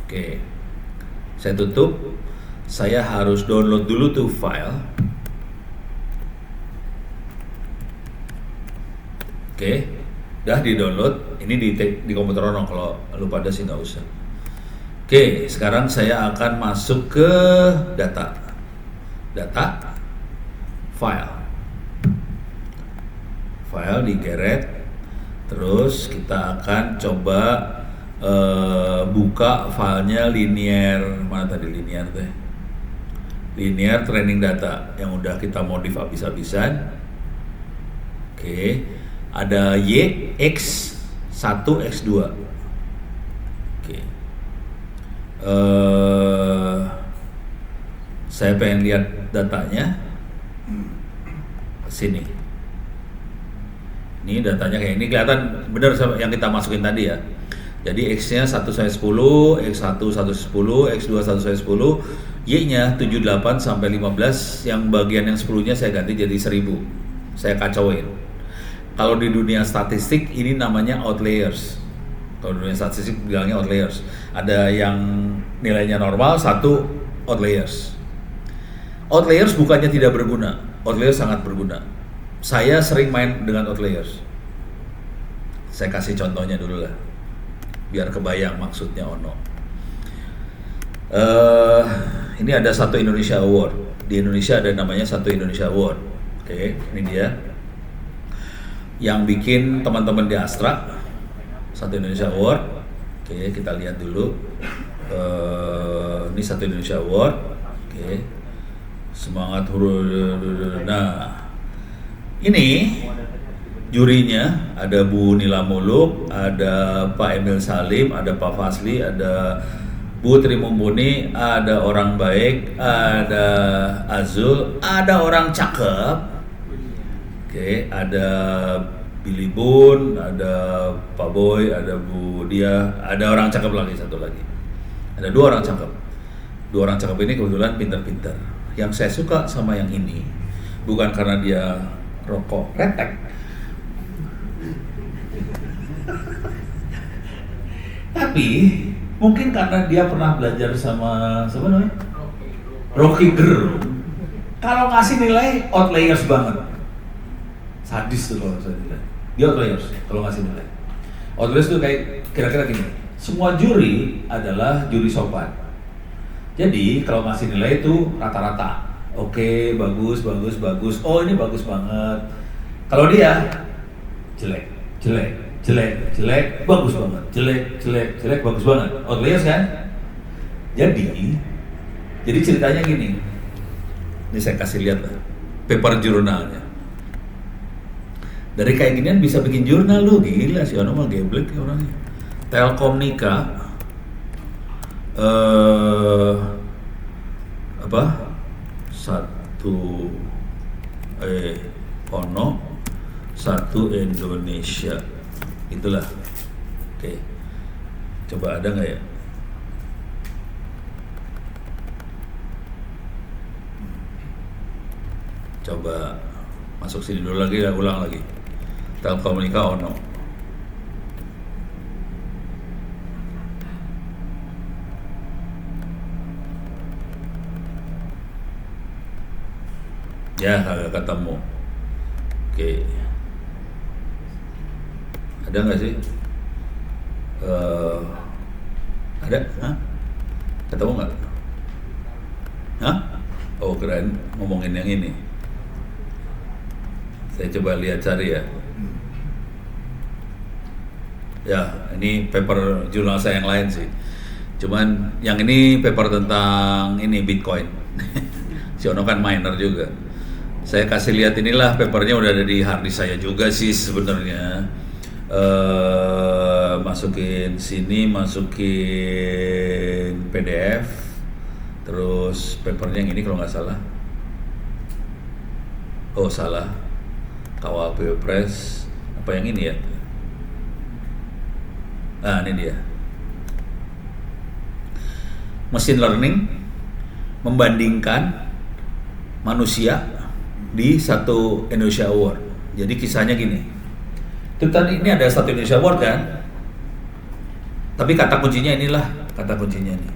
Oke. Saya tutup, saya harus download dulu tuh file. Oke, udah di download. Ini di komputer orang, kalau lu pada sih nggak usah. Oke, sekarang saya akan masuk ke data. Data, file. File digeret. Terus kita akan coba buka filenya linear. Mana tadi linear teh? Linear training data yang udah kita modif habis-habisan. Oke, ada Y, X, 1, X2. Oke. Saya pengen lihat datanya. Sini. Ini datanya kayak ini, kelihatan benar yang kita masukin tadi ya. Jadi X-nya 1/10, X1 1/10, X2 1/10, Y-nya 78 sampai 15, yang bagian yang 10-nya saya ganti jadi 1000. Saya kacauin. Kalau di dunia statistik ini namanya outliers. Kalau dunia statistik bilangnya outliers. Ada yang nilainya normal, satu outliers. Outliers bukannya tidak berguna, outliers sangat berguna. Saya sering main dengan outliers. Saya kasih contohnya dulu lah, biar kebayang maksudnya Ono. Ini ada Satu Indonesia Award. Di Indonesia ada namanya Satu Indonesia Award. Oke, ini dia. Yang bikin teman-teman di Astra, Satu Indonesia Award. Oke, kita lihat dulu. Ini Satu Indonesia Award. Oke, semangat huruf. Nah, ini jurinya ada Bu Nila Muluk, ada Pak Emil Salim, ada Pak Fasli, ada Bu Tri Mumpuni, ada orang baik, ada Azul, ada orang cakep. Oke, ada Billy Bun, ada Pak Boy, ada Bu Dia, ada orang cakep lagi, satu lagi. Ada 2 orang cakep. 2 orang cakep ini kebetulan pintar-pintar. Yang saya suka sama yang ini bukan karena dia rokok retek, tapi mungkin karena dia pernah belajar sama siapa namanya? Rocky Gerung. Kalau ngasih nilai outliers banget, sadis tuh kalau saya nilai. Dia outliers kalau ngasih nilai. Outliers tuh kayak kira-kira gini. Semua juri adalah juri sopan. Jadi kalau ngasih nilai itu rata-rata. Oke, bagus. Oh, ini bagus banget. Kalau dia jelek, bagus banget. Jelek, bagus banget. Outliers kan? Jadi ceritanya gini. Ini saya kasih lihat lah, paper jurnalnya. Dari kayak ginian bisa bikin jurnal lu, gila sih ono mah geblek ya orangnya. Telkomnika Satu Indonesia, itulah. Oke, coba ada nggak ya? Coba masuk sini dulu lagi, ulang lagi. Telkomnika Ono. Ya, agak ketemu. Oke. Ada nggak sih? Ada? Hah? Ketemu nggak? Hah? Oh, keren. Ngomongin yang ini. Saya coba lihat cari ya. Ya, ini paper jurnal saya yang lain sih. Cuman yang ini paper tentang ini Bitcoin. Si Ono kan miner juga. Saya kasih lihat inilah papernya, udah ada di hard disk saya juga sih sebenarnya. Masukin sini, masukin PDF, terus papernya yang ini kalau nggak salah. Oh salah, Kawal Pilpres apa yang ini ya? Nah ini dia. Machine learning membandingkan manusia di Satu Indonesia Award. Jadi kisahnya gini. Itu tadi ini ada Satu Indonesia Award kan? Tapi kata kuncinya inilah, kata kuncinya nih.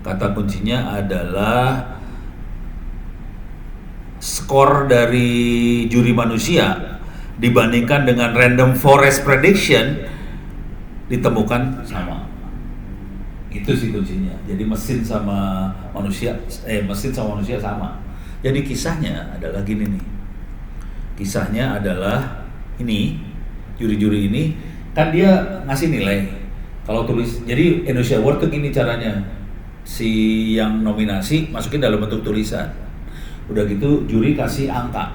Kata kuncinya adalah skor dari juri manusia dibandingkan dengan random forest prediction ditemukan sama. Itu sih kuncinya. Jadi mesin sama manusia sama. Jadi kisahnya adalah gini nih. Kisahnya adalah ini, juri-juri ini kan dia ngasih nilai. Kalau tulis, jadi Indonesia Award tuh gini caranya. Si yang nominasi masukin dalam bentuk tulisan. Udah gitu juri kasih angka.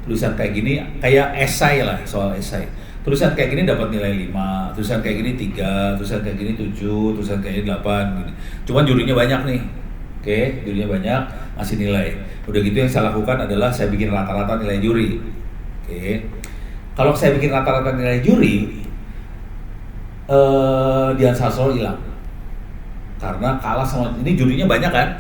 Tulisan kayak gini, kayak esai lah, soal esai. Tulisan kayak gini dapat nilai 5, tulisan kayak gini 3, tulisan kayak gini 7, tulisan kayak gini 8 gini. Cuman jurinya banyak nih. Oke, jurinya banyak, ngasih nilai. Udah gitu yang saya lakukan adalah saya bikin rata-rata nilai juri. Oke. Kalau saya bikin rata-rata nilai juri, Dian Sastro hilang. Karena kalah sama, ini jurinya banyak kan.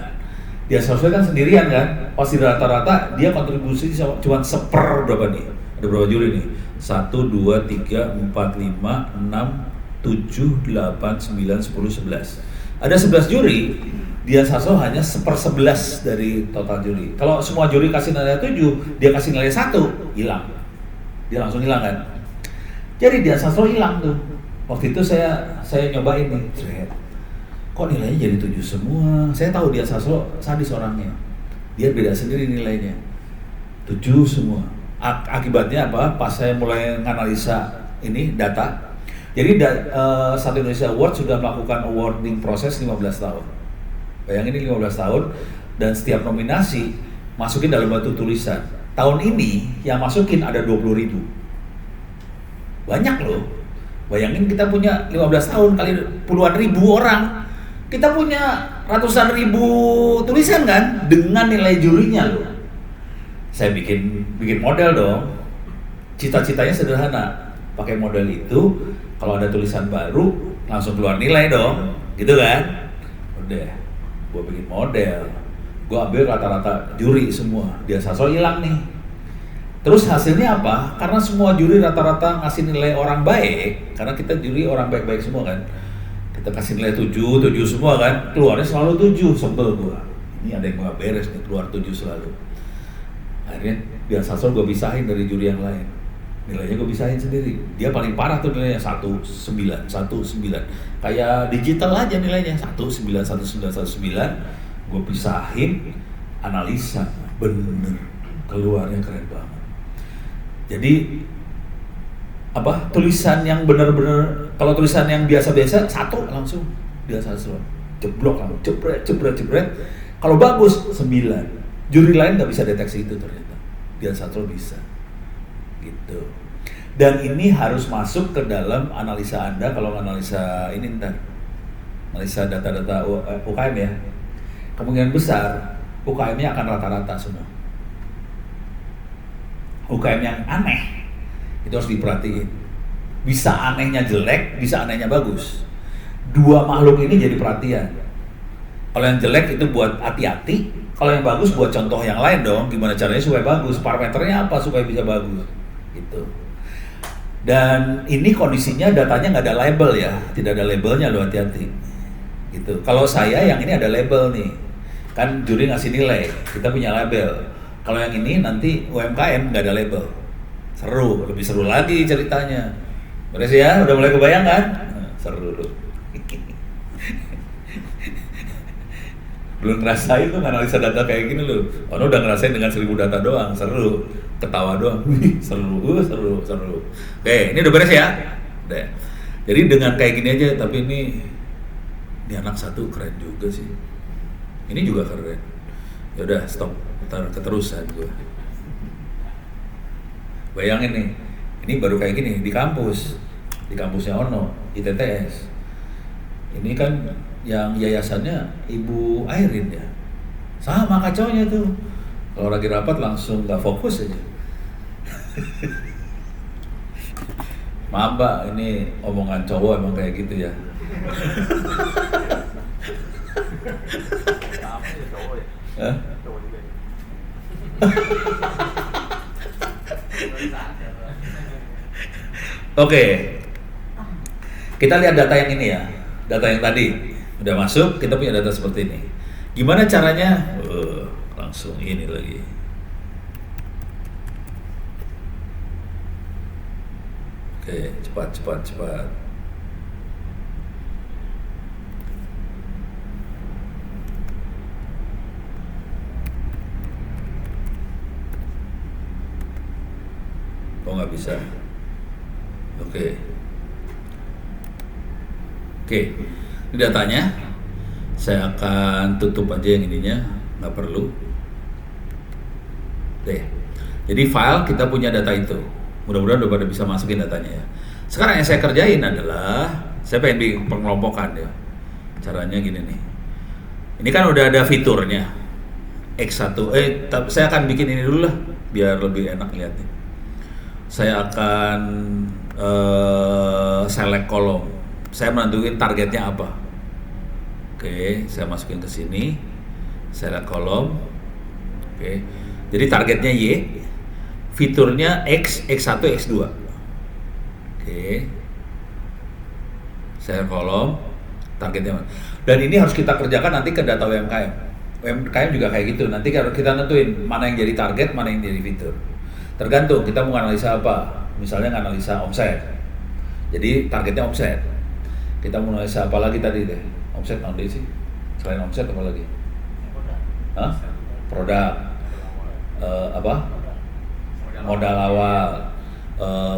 Dian Sastro kan sendirian kan. Pas di rata-rata dia kontribusi cuma seper berapa nih? Ada berapa juri nih? 1, 2, 3, 4, 5, 6, 7, 8, 9, 10, 11. Ada 11 juri, Dian Sastro hanya 1/11 dari total juri. Kalau semua juri kasih nilai 7, dia kasih nilai 1, hilang. Dia langsung hilang kan. Jadi Dian Sastro hilang tuh. Waktu itu saya nyobain nih. Kok nilainya jadi 7 semua? Saya tahu Dian Sastro sadis orangnya. Dia beda sendiri nilainya. 7 semua. Akibatnya apa? Pas saya mulai menganalisa ini data, jadi Satu Indonesia Award sudah melakukan awarding proses 15 tahun. Bayangin ini 15 tahun dan setiap nominasi masukin dalam bentuk tulisan. Tahun ini yang masukin ada 20.000. Banyak loh. Bayangin kita punya 15 tahun kali puluhan ribu orang. Kita punya ratusan ribu tulisan kan dengan nilai jurinya loh. Saya bikin model dong. Cita-citanya sederhana. Pakai model itu, kalau ada tulisan baru langsung keluar nilai dong, gitu kan? Udah, gue bikin model. Gue ambil rata-rata juri semua. Dian Sastro hilang nih. Terus hasilnya apa? Karena semua juri rata-rata ngasih nilai orang baik, karena kita juri orang baik-baik semua kan. Kita kasih nilai 7 semua kan. Keluarnya selalu 7, sebel gue. Ini ada yang gak beres nih, keluar 7 selalu. Akhirnya Dian Sastro gue pisahin dari juri yang lain. Nilainya gue pisahin sendiri. Dia paling parah tuh nilainya 19. Kayak digital aja nilainya 19. Gue pisahin, analisa, bener keluarnya keren banget. Jadi apa? Tulisan yang bener-bener, kalau tulisan yang biasa-biasa 1 langsung Dian Sastro. Jeblok langsung, jebret. Kalau bagus 9. Juri lain nggak bisa deteksi itu ternyata. Dian Sastro bisa. Gitu. Dan ini harus masuk ke dalam analisa Anda kalau analisa ini ntar. Analisa data-data UKM ya. Kemungkinan besar UKM-nya akan rata-rata semua. UKM yang aneh itu harus diperhatiin. Bisa anehnya jelek, bisa anehnya bagus. Dua makhluk ini jadi perhatian. Kalau yang jelek itu buat hati-hati. Kalau yang bagus buat contoh yang lain dong, gimana caranya supaya bagus, parameternya apa supaya bisa bagus, gitu. Dan ini kondisinya datanya nggak ada label ya, tidak ada labelnya loh, hati-hati, gitu. Kalau saya yang ini ada label nih, kan juri ngasih nilai, kita punya label. Kalau yang ini nanti UMKM nggak ada label, seru, lebih seru lagi ceritanya. Beres ya, udah mulai kebayang kan? Seru loh. Belum ngerasain tuh analisa data kayak gini loh. Ono udah ngerasain dengan 1000 data doang, seru, ketawa doang, seru. Oke, ini udah beres ya. Udah. Jadi dengan kayak gini aja, tapi ini anak satu keren juga sih. Ini juga keren. Ya udah stop, keterusan gue. Bayangin nih, ini baru kayak gini di kampusnya Ono, ITTS. Ini kan yang yayasannya Ibu Airin ya, sama kacaunya tuh. Kalau lagi rapat langsung nggak fokus aja. Maaf Mbak, ini omongan cowok emang kayak gitu ya. Sama ya cowok ya. Hah? Cowok juga. Oke, kita lihat data yang ini ya, data yang tadi udah masuk, kita punya data seperti ini. Gimana caranya? Langsung ini lagi. Oke, cepat. Oh nggak bisa. Oke. Oke, ini datanya. Saya akan tutup aja yang ininya, nggak perlu. Deh. Jadi file kita punya data itu. Mudah-mudahan udah pada bisa masukin datanya ya. Sekarang yang saya kerjain adalah saya pengen di pengelompokan ya. Caranya gini nih. Ini kan udah ada fiturnya. X1. Saya akan bikin ini dulu lah biar lebih enak lihatnya. Saya akan select kolom. Saya menentuin targetnya apa. Oke, saya masukin ke sini. Select kolom. Oke. Jadi targetnya Y. Fiturnya X, X1, X2. Oke. Select kolom. Targetnya mana. Dan ini harus kita kerjakan nanti ke data UMKM. UMKM juga kayak gitu. Nanti kita nentuin mana yang jadi target, mana yang jadi fitur. Tergantung kita mau analisa apa. Misalnya analisa omset. Jadi targetnya omset. Kita mau analisa apa lagi tadi deh? Omset nanti sih. Selain omset apa lagi? Hah? Produk. Apa? Modal awal.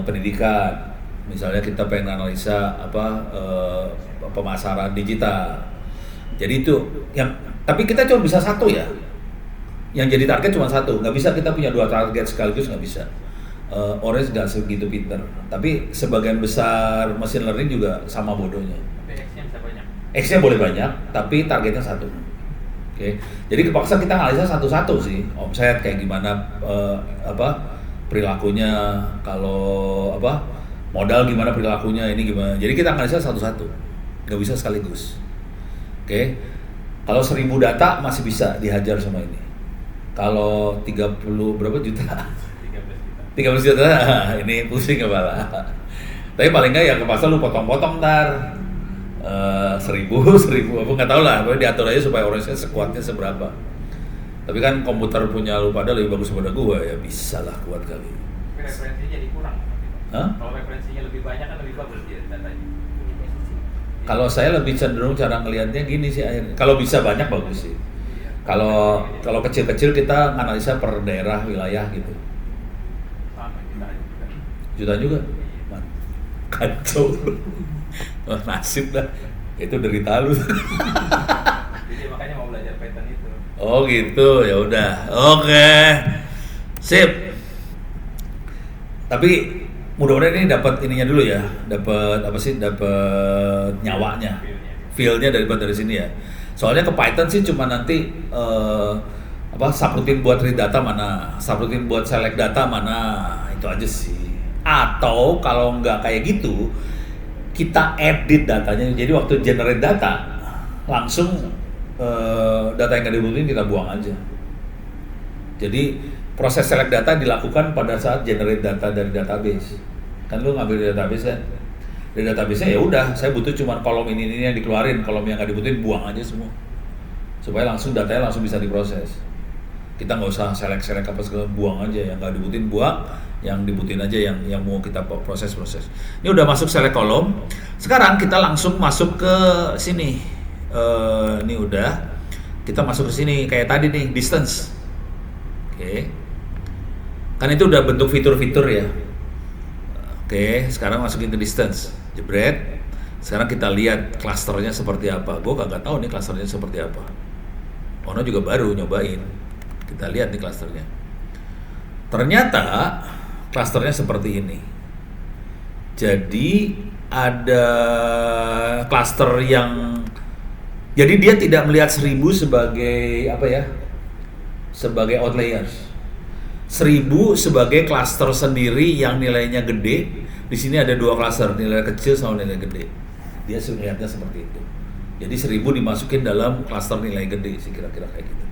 Pendidikan. Misalnya kita pengen analisa apa pemasaran digital. Jadi itu yang tapi kita cuma bisa satu ya. Yang jadi target cuma satu, nggak bisa kita punya dua target sekaligus, nggak bisa. Orange nggak segitu pinter, tapi sebagian besar machine learning juga sama bodohnya. Tapi X-nya bisa banyak. X-nya boleh banyak, tapi targetnya satu. Oke, jadi kepaksa kita analisa satu-satu sih, omset kayak gimana, perilakunya, kalau modal gimana perilakunya, ini gimana. Jadi kita analisa satu-satu, nggak bisa sekaligus. Oke, kalau 1000 data masih bisa dihajar sama ini. Kalau 30 berapa juta? 13 juta, ini pusing kepala. Tapi paling nggak ya kepaksa lu potong-potong ntar 1000 apa nggak tahu lah, diatur aja supaya orange-nya sekuatnya seberapa. Tapi kan komputer punya lu pada lebih bagus daripada gua ya, bisa lah kuat kali. Tapi referensinya jadi kurang. Hah? Kalau referensinya lebih banyak kan lebih bagus dia datanya. Kalau saya lebih cenderung cara ngelihatnya gini sih, kalau bisa banyak bagus sih. Kalau kecil-kecil kita analisa per daerah wilayah gitu. Sama kita juga. Juta juga. Kacau. Wah, nasib dah. Itu derita lu. Jadi makanya mau belajar Python itu. Oh gitu, ya udah. Oke. Sip. Tapi mudah-mudahan ini dapat ininya dulu ya. Dapat dapat nyawanya. Feel-nya dari sini ya. Soalnya ke Python sih cuma nanti subroutine buat read data mana, subroutine buat select data mana, itu aja sih. Atau kalau nggak kayak gitu, kita edit datanya. Jadi waktu generate data, langsung data yang nggak dibutuhin kita buang aja. Jadi proses select data dilakukan pada saat generate data dari database. Kan lu ngambil dari database kan? Dari database-nya ya udah, saya butuh cuma kolom ini yang dikeluarin, kolom yang nggak dibutuhin buang aja semua, supaya langsung datanya langsung bisa diproses. Kita nggak usah select apa segala, buang aja yang nggak dibutuhin buang, yang dibutuhin aja yang mau kita proses. Ini udah masuk select kolom. Sekarang kita langsung masuk ke sini. Ini udah, kita masuk ke sini kayak tadi nih distance. Oke. Kan itu udah bentuk fitur-fitur ya. Oke, sekarang masukin ke distance. Jebret. Sekarang kita lihat klasternya seperti apa. Gue kagak tahu nih klasternya seperti apa. Ono juga baru nyobain. Kita lihat nih klasternya. Ternyata klasternya seperti ini. Jadi ada klaster yang, jadi dia tidak melihat 1000 sebagai sebagai outliers. 1000 sebagai klaster sendiri yang nilainya gede. Di sini ada 2 klaster, nilai kecil sama nilai gede. Dia melihatnya seperti itu. Jadi 1000 dimasukin dalam klaster nilai gede sih, kira-kira kayak gitu.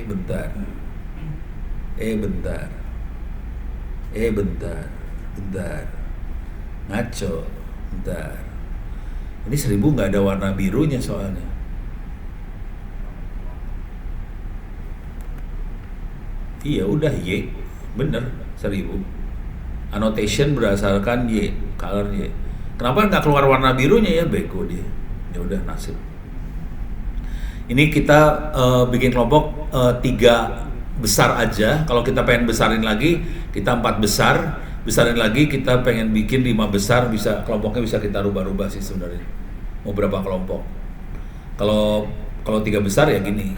Bentar. Ngaco. Bentar. Ini 1000 nggak ada warna birunya soalnya. Iya udah Y, bener 1000. Annotation berdasarkan Y, color Y. Kenapa nggak keluar warna birunya ya, bego dia. Ya udah nasib. Ini kita bikin kelompok 3 besar aja. Kalau kita pengen besarin lagi, kita 4 besar. Besarin lagi, kita pengen bikin 5 besar, bisa kelompoknya bisa kita rubah-rubah sih sebenarnya. Mau berapa kelompok? Kalau 3 besar ya gini.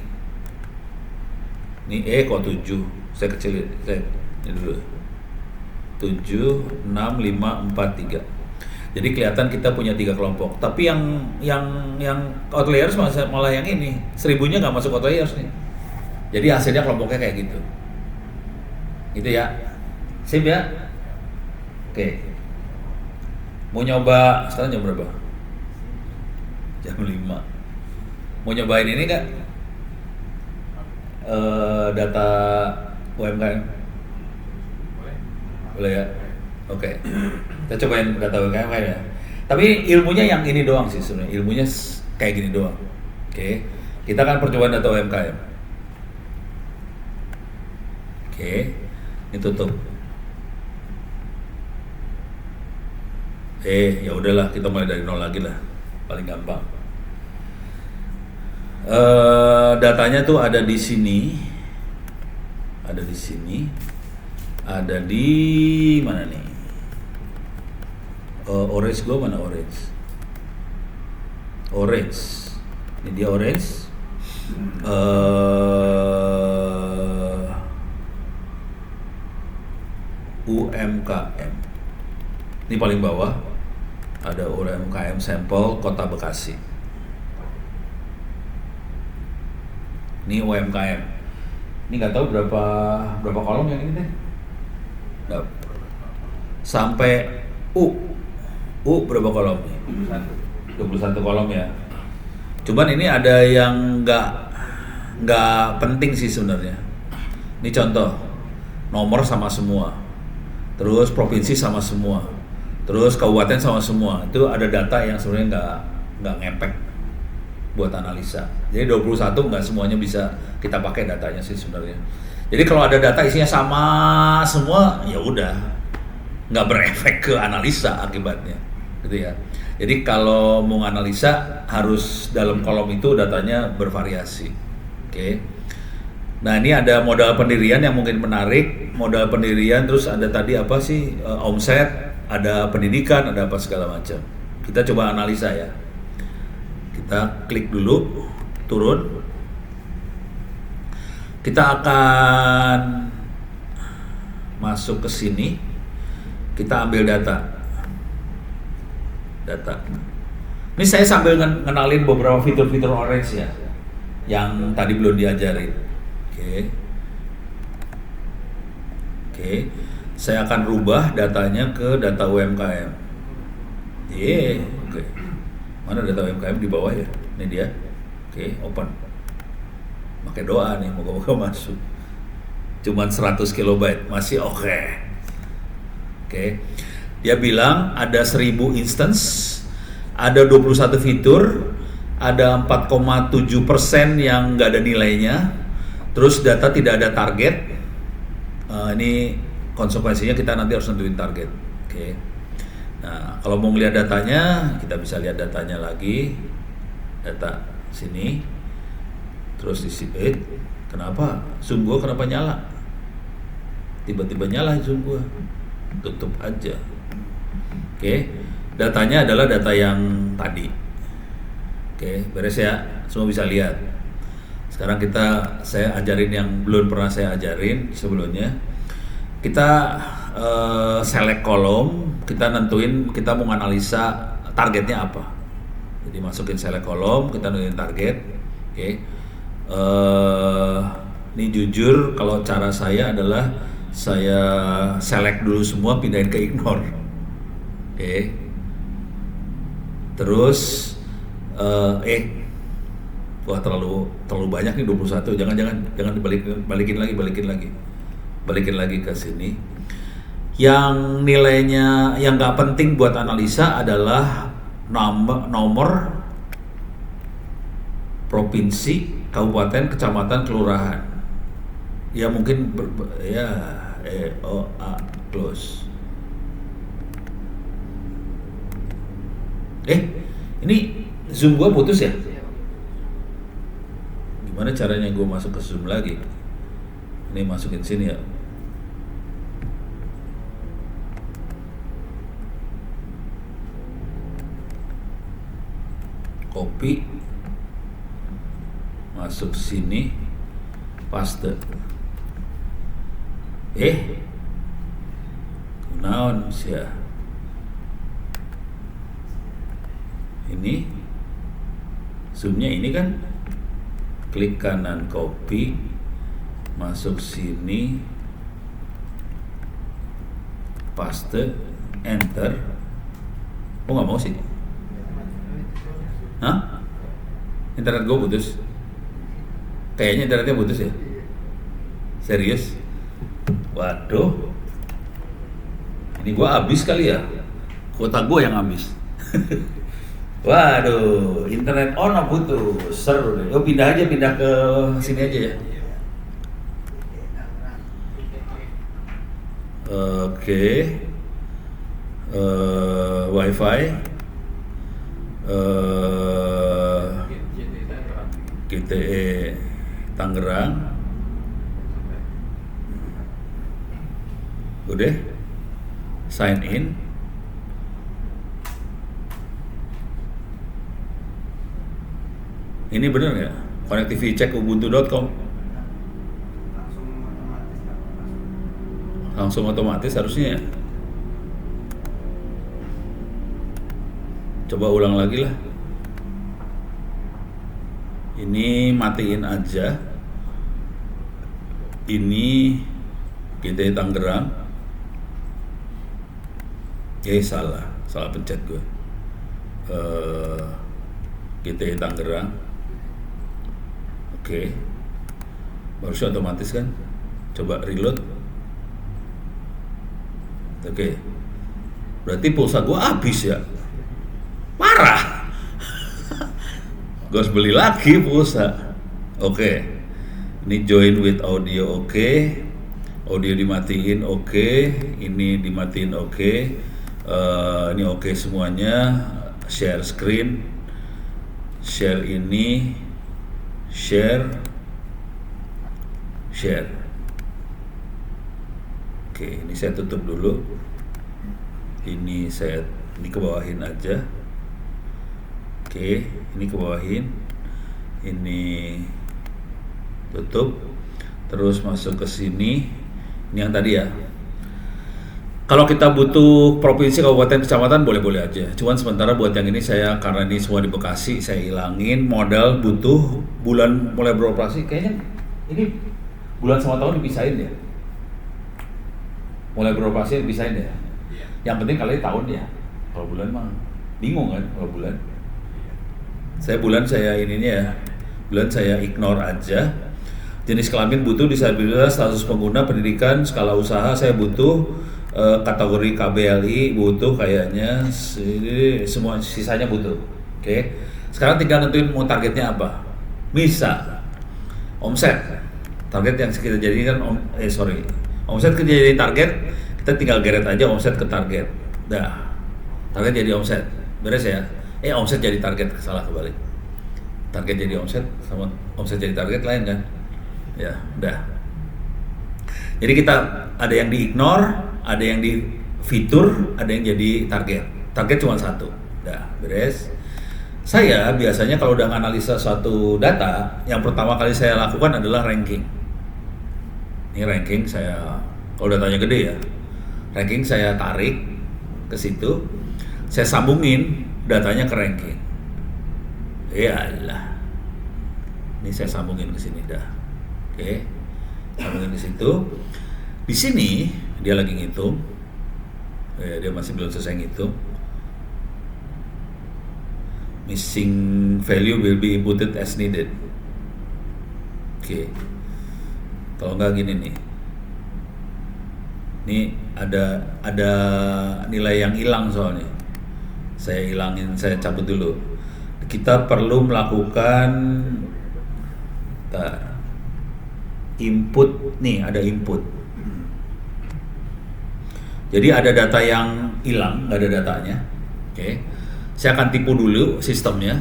Ini kok 7. Saya kecilin, ini dulu. 7, 6, 5, 4, 3. Jadi kelihatan kita punya 3 kelompok. Tapi yang outliers malah yang ini. 1000-nya nggak masuk outliers nih. Jadi hasilnya kelompoknya kayak gitu. Gitu ya. Sip ya. Oke. Mau nyoba, sekarang jam berapa? Jam 5. Mau nyobain ini nggak? Data UMKM? Boleh ya? Oke. Kita cobain data UMKM ya. Tapi ilmunya yang ini doang sih sebenarnya. Ilmunya kayak gini doang. Oke. Kita akan percobaan data UMKM. Oke. Ini tutup. Ya udahlah, kita mulai dari nol lagi lah. Paling gampang. Datanya tuh ada di sini. Ada di sini. Ada di mana nih? Orange gua mana orange? Orange. Ini dia orange. UMKM. Ini paling bawah. Ada UMKM sampel Kota Bekasi. Ini UMKM. Ini nggak tahu berapa kolom yang ini deh. Nggak. Sampai U berapa kolom nih? 21 kolom ya. Cuman ini ada yang nggak penting sih sebenarnya. Ini contoh, nomor sama semua, terus provinsi sama semua, terus kabupaten sama semua. Itu ada data yang sebenarnya nggak ngepek buat analisa. Jadi 21 nggak semuanya bisa kita pakai datanya sih sebenarnya. Jadi kalau ada data isinya sama semua, ya udah nggak berefek ke analisa akibatnya, gitu ya. Jadi kalau mau analisa harus dalam kolom itu datanya bervariasi. Oke. Nah ini ada modal pendirian yang mungkin menarik, modal pendirian, terus ada tadi apa sih omset, ada pendidikan, ada apa segala macam. Kita coba analisa ya. Kita klik dulu, turun. Kita akan masuk ke sini. Kita ambil data. Ini saya sambil ngenalin beberapa fitur-fitur Orange ya, yang tadi belum diajarin. Oke. Saya akan rubah datanya ke data UMKM. Oke. Mana data UMKM di bawah ya? Ini dia. Oke, open. Pakai doa nih, moga-moga masuk. Cuman 100 kilobyte, masih oke. Oke. Dia bilang ada 1000 instance, ada 21 fitur, ada 4,7% yang nggak ada nilainya, terus data tidak ada target. Ini konsekuensinya kita nanti harus nentuin target. Oke. Nah, kalau mau melihat datanya, kita bisa lihat datanya lagi. Data sini. Terus di sini, kenapa Zoom gua kenapa nyala? Tiba-tiba nyala Zoom gua. Tutup aja. Oke. Datanya adalah data yang tadi. Oke, beres ya. Semua bisa lihat. Sekarang saya ajarin yang belum pernah saya ajarin sebelumnya. Kita select kolom, kita nentuin kita mau analisa targetnya apa. Jadi masukin select kolom, kita nentuin target. Oke. Ini jujur kalau cara saya adalah saya select dulu semua, pindahin ke ignore. Oke. Terus wah terlalu banyak nih 21. Jangan balikin lagi ke sini. Yang nilainya yang nggak penting buat analisa adalah nomor provinsi, kabupaten, kecamatan, kelurahan. Ya mungkin close. Ini Zoom gua putus ya? Gimana caranya gua masuk ke Zoom lagi? Ini masukin sini ya. Copy, masuk sini, paste. Kunaon sia. Ini zoomnya ini kan, klik kanan copy, masuk sini, paste, enter. Oh nggak mau sih? Hah? Internet gue putus? Kayaknya internetnya putus ya? Serius? Waduh. Ini gue habis kali ya? Kuota gue yang habis. Waduh, internet on apa putus? Seru deh. Pindah ke sini aja ya. Oke. Wifi. GTE Tangerang. Udah. Sign in. Ini bener nggak? Connectivity check ubuntu.com. Langsung otomatis harusnya ya. Coba ulang lagi lah. Ini matiin aja. Ini GTE Tangerang. Salah pencet gue. GTE Tangerang. Oke. Harusnya otomatis kan? Coba reload. Oke. Berarti pulsa gue habis ya. Parah. Gue harus beli lagi pulsa. Oke. Ini join with audio oke. Audio dimatiin oke. Ini dimatiin oke. Ini oke semuanya. Share screen. Share ini. Share. Oke, ini saya tutup dulu. Ini kebawahin aja. Oke, ini kebawahin. Ini tutup. Terus masuk ke sini. Ini yang tadi ya. Kalau kita butuh provinsi, kabupaten, kecamatan boleh-boleh aja. Cuman sementara buat yang ini karena ini semua di Bekasi, saya hilangin. Modal butuh bulan mulai beroperasi. Kayaknya ini bulan sama tahun dipisahin ya. Mulai beroperasi dipisahin ya. Yang penting kali tahun ya. Kalau bulan mah bingung kan kalau bulan. Bulan saya ignore aja. Jenis kelamin butuh, disabilitas, status pengguna, pendidikan, skala usaha saya butuh. Kategori KBLI butuh kayaknya, semua sisanya butuh. Oke. Sekarang tinggal nentuin mau targetnya apa. Misal omset, target yang kita jadikan omset kita jadi target, kita tinggal geret aja omset ke target. Dah, target jadi omset, beres ya. Omset jadi target, salah kebalik. Target jadi omset sama omset jadi target lain kan? Ya, udah. Jadi kita ada yang di-ignore, ada yang di fitur, ada yang jadi target. Target cuma satu. Udah, beres. Saya biasanya kalau udah analisa suatu data, yang pertama kali saya lakukan adalah ranking. Ini ranking saya, kalau datanya gede ya, ranking saya tarik ke situ, saya sambungin datanya ke ranking. Yalah. Ini saya sambungin ke sini dah. Oke. Sambungin ke situ. Di sini dia lagi ngitung. Dia masih belum selesai ngitung. Missing value will be inputted as needed. Oke. Kalau nggak gini nih. Ini ada nilai yang hilang soalnya. Saya hilangin, saya cabut dulu. Kita perlu melakukan input nih, ada input. Jadi ada data yang hilang, nggak ada datanya. Oke. Saya akan tipu dulu sistemnya.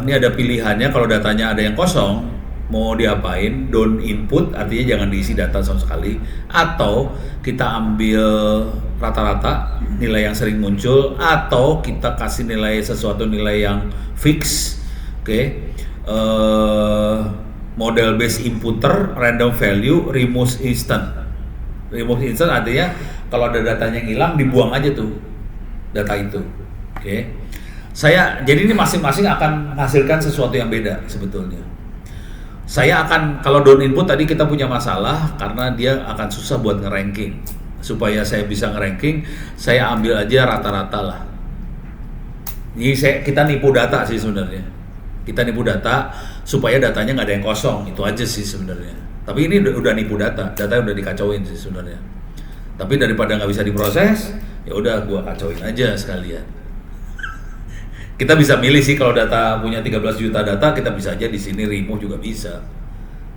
Ini ada pilihannya, kalau datanya ada yang kosong, mau diapain, don't input artinya jangan diisi data sama sekali, atau kita ambil rata-rata nilai yang sering muncul, atau kita kasih nilai sesuatu nilai yang fix. Oke. Model based inputer, random value, remove instant. Remove instant artinya kalau ada datanya yang hilang dibuang aja tuh data itu. Oke. Jadi ini masing-masing akan menghasilkan sesuatu yang beda sebetulnya. Saya akan, kalau don't input tadi kita punya masalah karena dia akan susah buat nge-ranking. Supaya saya bisa nge-ranking, saya ambil aja rata-rata lah. Jadi kita nipu data sih sebenarnya. Kita nipu data supaya datanya nggak ada yang kosong, itu aja sih sebenarnya. Tapi ini udah nipu data udah dikacauin sih sebenarnya. Tapi daripada nggak bisa diproses, ya udah gua kacauin aja sekalian. Kita bisa milih sih kalau data punya 13 juta data, kita bisa aja di sini remove juga bisa.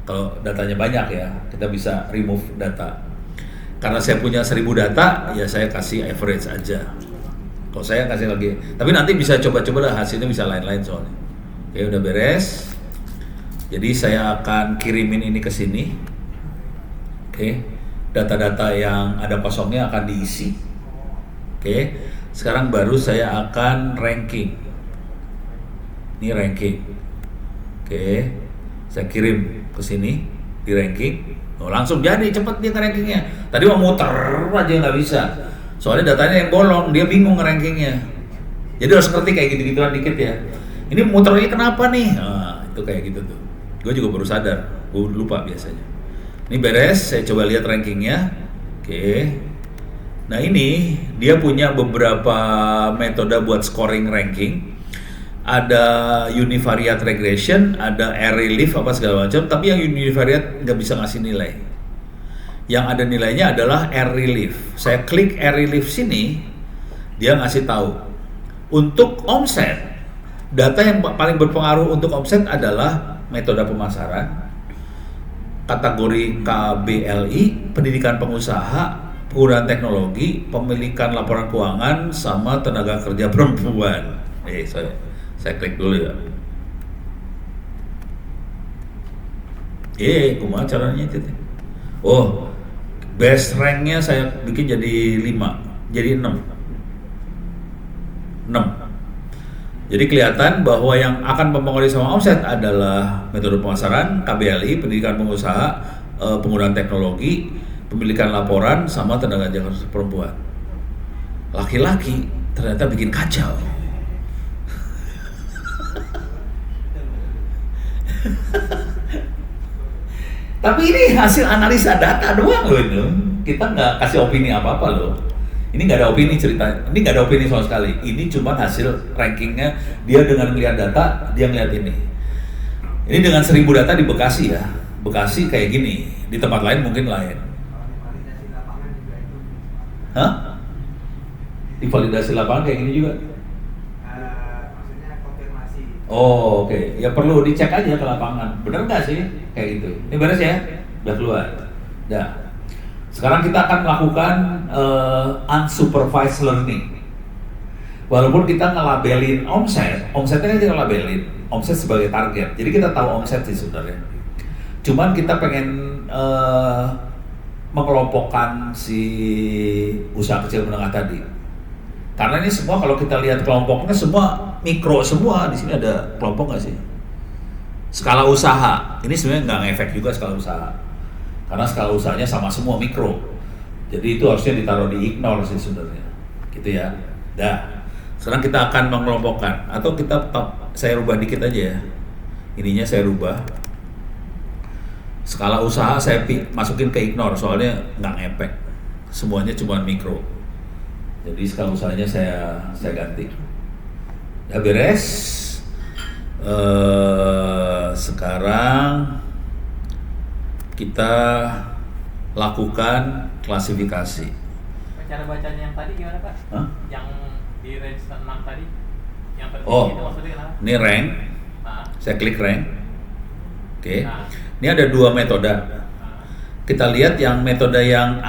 Kalau datanya banyak ya, kita bisa remove data. Karena saya punya 1000 data, ya saya kasih average aja. Kalau saya kasih lagi, tapi nanti bisa coba-coba lah, hasilnya bisa lain-lain soalnya. Oke, udah beres. Jadi saya akan kirimin ini ke sini. Oke, data-data yang ada kosongnya akan diisi. Oke, sekarang baru saya akan ranking. Ini ranking. Oke, saya kirim ke sini di ranking. Oh, langsung jadi cepet dia rankingnya. Tadi mau muter aja nggak bisa. Soalnya datanya yang bolong, dia bingung rankingnya. Jadi harus ngerti kayak gitu-gituan dikit ya. Ini muternya kenapa nih? Nah, itu kayak gitu tuh. Gue juga baru sadar, gue lupa biasanya. Ini beres, saya coba lihat rankingnya. Oke. Nah ini dia punya beberapa metode buat scoring ranking. Ada univariate regression, ada array leaf apa segala macam. Tapi yang univariate nggak bisa ngasih nilai. Yang ada nilainya adalah array leaf. Saya klik array leaf sini, dia ngasih tahu. Untuk omset, data yang paling berpengaruh untuk omset adalah metode pemasaran, kategori KBLI, pendidikan pengusaha, penggunaan teknologi, pemilikan laporan keuangan, sama tenaga kerja perempuan. Saya klik dulu ya. Kumaha caranya itu? Oh, best ranknya saya bikin jadi 5, jadi 6. Jadi kelihatan bahwa yang akan mempengaruhi sama omset adalah metode pemasaran, KBLI, pendidikan pengusaha, penggunaan teknologi, pemilikan laporan, sama tenaga kerja perempuan. Laki-laki ternyata bikin kacau. Tapi ini hasil analisa data doang loh ini. Kita nggak kasih opini apa-apa loh. Ini nggak ada opini cerita. Ini nggak ada opini sama sekali. Ini cuma hasil rankingnya. Dia dengan melihat data, dia ngeliat ini. Ini dengan 1000 data di Bekasi ya. Bekasi kayak gini. Di tempat lain mungkin lain. Hah? Di validasi lapangan kayak gini juga? Maksudnya konfirmasi. Oh, oke. Ya perlu dicek aja ke lapangan. Bener nggak sih? Kayak gitu. Ini beres ya? Udah keluar. Udah. Sekarang kita akan melakukan unsupervised learning. Walaupun kita ngelabelin omsetnya kan kita labelin omset sebagai target. Jadi kita tahu omset sih sebenarnya. Cuman kita pengen mengelompokkan si usaha kecil menengah tadi. Karena ini semua kalau kita lihat kelompoknya semua mikro semua. Di sini ada kelompok nggak sih? Skala usaha. Ini sebenarnya nggak ngefek juga skala usaha. Karena skala usahanya sama semua mikro. Jadi itu harusnya ditaruh di ignore sih sebenarnya. Gitu ya. Dah. Sekarang kita akan mengelompokkan atau saya rubah dikit aja ya. Ininya saya rubah. Skala usaha saya masukin ke ignore soalnya nggak ngefek. Semuanya cuma mikro. Jadi skala usahanya saya ganti. Udah beres. Sekarang kita lakukan klasifikasi. Cara bacanya yang tadi gimana Pak? Hah? Yang di range 6 tadi? Yang tertinggi Oh, itu maksudnya kenapa? ini rank. Nah, Saya klik rank. Oke. Nah. Ini ada 2 metode. Kita lihat yang metode yang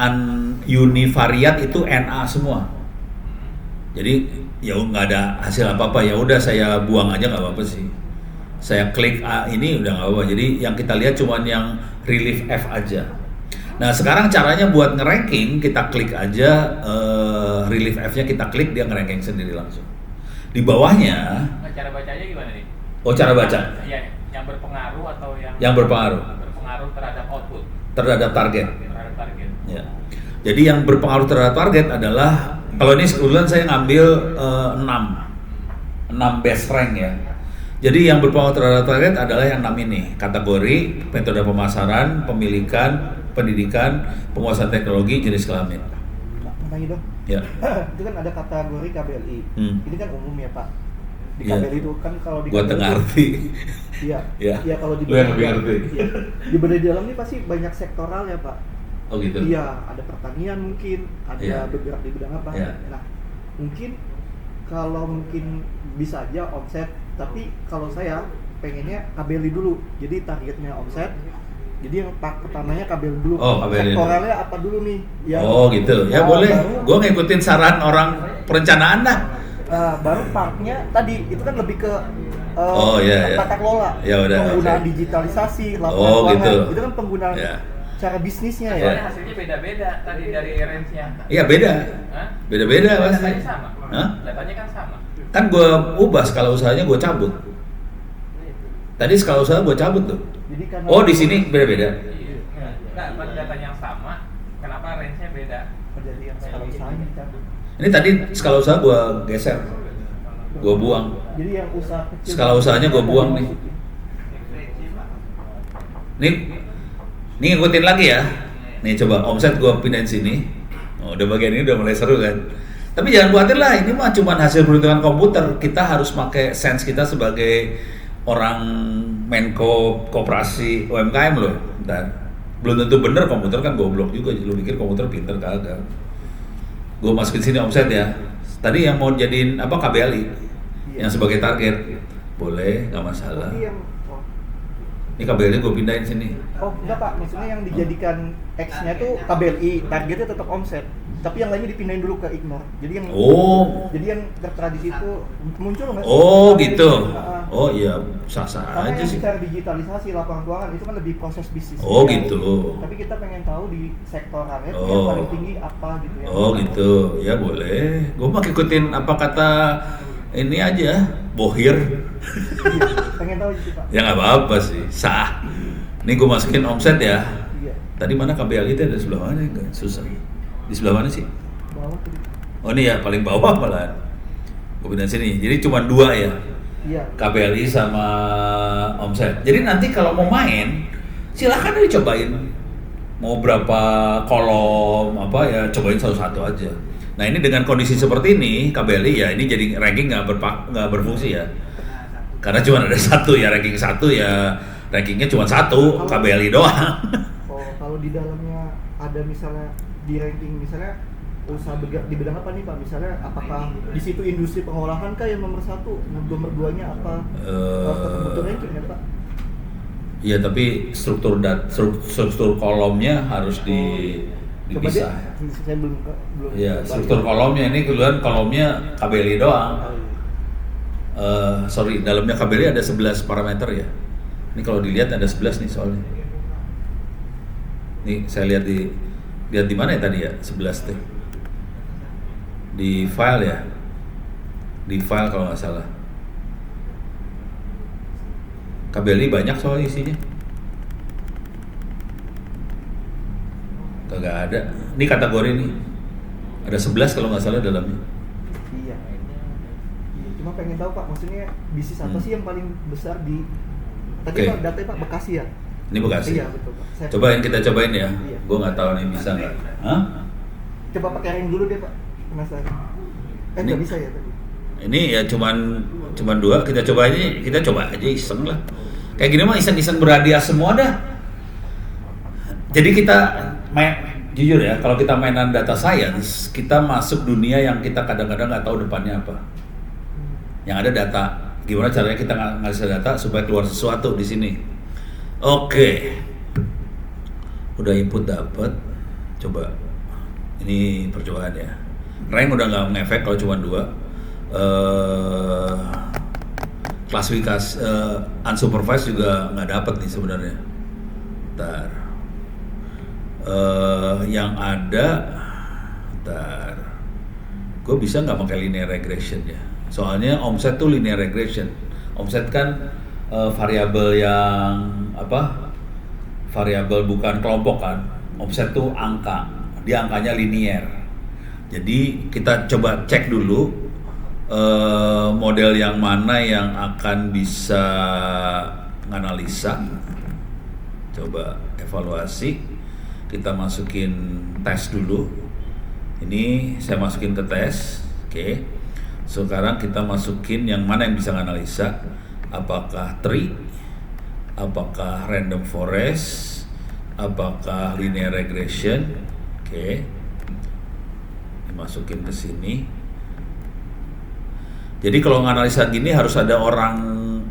univariate itu NA semua. Jadi ya nggak ada hasil apa-apa, ya udah saya buang aja nggak apa-apa sih. Saya klik ini udah nggak apa. Jadi yang kita lihat cuman yang relief F aja. Nah sekarang caranya buat nge-ranking, kita klik aja relief F-nya, kita klik, dia nge-ranking sendiri langsung. Di bawahnya, Nah, cara bacanya gimana nih? oh cara baca, Iya, yang berpengaruh atau yang berpengaruh berpengaruh terhadap output, terhadap target. terhadap target. Ya. Jadi yang berpengaruh terhadap target adalah, kalau ini kebetulan saya ngambil 6 best rank ya. Jadi yang berpengaruh terhadap target adalah yang 6 ini: kategori, metode pemasaran, pemilikan, pendidikan, penguasaan teknologi, jenis kelamin. Pak, mau tanya dong. Ya. Itu kan ada kategori KBLI. Ini kan umum ya Pak. Di Iya. KBLI itu kan kalau di Gua KBLI tengah itu- arti. Iya. Iya. Iya kalau di Lu yang lebih ngerti. Iya. Di bedah di dalam ini pasti banyak sektoral ya Pak. Oh gitu. Iya, ada pertanian mungkin, ada Iya. bergerak di bidang apa. Iya. Nah, mungkin kalau mungkin bisa aja omset, tapi kalau saya pengennya KBLI dulu. Jadi targetnya omset. Jadi yang pertamanya KBLI dulu. Oh, KBLI dulu. Sektoralnya apa dulu nih? Yang Oh gitu. Ya boleh. Gua ngikutin saran orang perencanaan dah. baru partnya tadi itu kan lebih ke Oh, iya, iya. tata kelola, Ya udah, penggunaan oke. digitalisasi, Oh, laporan gitu. keuangan. Itu kan penggunaan Ya. cara bisnisnya Iya. ya. Soalnya hasilnya beda-beda tadi dari range-nya. Iya beda. Hah? Beda-beda pasti. Datanya sama. Hah? Datanya kan sama. Kan gue ubah skala usahanya, gue cabut. Tadi skala usaha gue cabut tuh. Jadi karena Oh di sini beda-beda. Iya. Nah, pas datanya yang sama, kenapa range-nya beda? jadi yang skala usahanya dicabut. Ini tadi skala usaha gue geser, gue buang. Jadi yang usaha kecil. Skala usahanya gua buang nih. Nih ngikutin lagi ya. Nih coba omset gue pindahin sini. Oh, udah bagian ini udah mulai seru kan. Tapi jangan khawatir lah, ini mah cuma hasil perhitungan komputer. Kita harus pakai sense kita sebagai orang Menko Koperasi UMKM loh. Dan belum tentu bener, komputer kan goblok juga. Lu pikir komputer pinter kagak. Gue masukin sini omset ya. Tadi yang mau jadiin apa KBLI yang sebagai target. Boleh, nggak masalah. Tapi yang Ini KBLI gue pindahin sini. enggak Pak, maksudnya yang dijadikan X-nya itu KBLI, targetnya tetap omset. Tapi yang lainnya dipindahin dulu ke ignore. Jadi yang Oh. Jadi yang tertradisi itu muncul nggak sih? Oh gitu. Heeh. Oh iya, sah-sah Karena aja yang sih. bicara digitalisasi lapangan keuangan itu kan lebih proses bisnis. Oh, gitu. Tapi kita pengen tahu di sektor area yang Oh. paling tinggi apa gitu ya. Oh gitu, ya boleh. Gue mah ikutin apa kata ini aja, bohir. Iya, pengen tahu sih Pak. Ya nggak apa-apa sih, sah. Ini gue masukin omset ya. Iya. Tadi mana KBLI itu ada sebelah mana? Enggak, susah. Di sebelah mana sih? Bawah tuh. Oh ini ya, paling bawah malah. Gue pindahin sini. Jadi cuma 2 ya. Iya. KBLI sama omset. Jadi nanti kalau mau main, silahkan dicobain. Mau berapa kolom apa ya, cobain satu-satu aja. Nah ini dengan kondisi seperti ini, KBLI ya ini jadi ranking nggak berfungsi ya. Karena cuma ada satu ya, ranking 1 ya, rankingnya cuma 1, KBLI doang. Oh, kalau di dalamnya ada misalnya di ranking misalnya usaha bergerak di bidang apa nih Pak? Misalnya apakah di situ industri pengolahan kah yang nomor 1, nomor 2-nya apa? Betul ranking kan Pak? Iya tapi struktur kolomnya harus Coba dipisah. deh, saya belum Iya, coba. struktur kolomnya ini kebetulan kolomnya KBLI doang. Sorry, dalamnya KBLI ada 11 parameter ya. Ini kalau dilihat ada 11 nih soalnya. Nih saya lihat di mana ya tadi ya? 11 tuh. Di file ya. Di file kalau nggak salah. KBLI banyak soalnya isinya. Kagak ada. Ini kategori nih. Ada 11 kalau nggak salah dalamnya. Iya. Iya, cuma pengen tahu Pak, maksudnya bisnis apa sih yang paling besar di tadi Oke. Pak datanya Pak Bekasi ya? Ini Bekasi. Iya betul Pak. Kita cobain ya. Iya. Gue nggak tahu nih bisa nggak. Hah? Coba pakai ring dulu deh Pak. Penasaran. Ini- Nggak bisa ya tadi. Ini ya cuman 2, kita coba aja iseng lah. Kayak gini mah iseng-iseng berhadiah semua dah. Jadi kita jujur ya, kalau kita mainan data science, kita masuk dunia yang kita kadang-kadang nggak tahu depannya apa. Yang ada data, gimana caranya kita ngasih data supaya keluar sesuatu di sini. Oke, udah input dapat, coba ini percobaan ya. Rank udah nggak ngefek kalau cuma 2. klasifikasi unsupervised juga nggak dapat nih sebenarnya. Bentar. Yang ada, bentar. Gue bisa nggak pakai linear regression ya? Soalnya omset tuh linear regression. Omset kan variabel yang apa? Variabel bukan kelompok kan? Omset tuh angka. Dia angkanya linear. Jadi kita coba cek dulu model yang mana yang akan bisa menganalisa. Coba evaluasi. Kita masukin tes dulu. Ini saya masukin ke tes. Oke. Sekarang kita masukin yang mana yang bisa menganalisa. Apakah tree? Apakah random forest? Apakah linear regression? Oke. Dimasukin ke sini. Jadi kalau nganalisa gini harus ada orang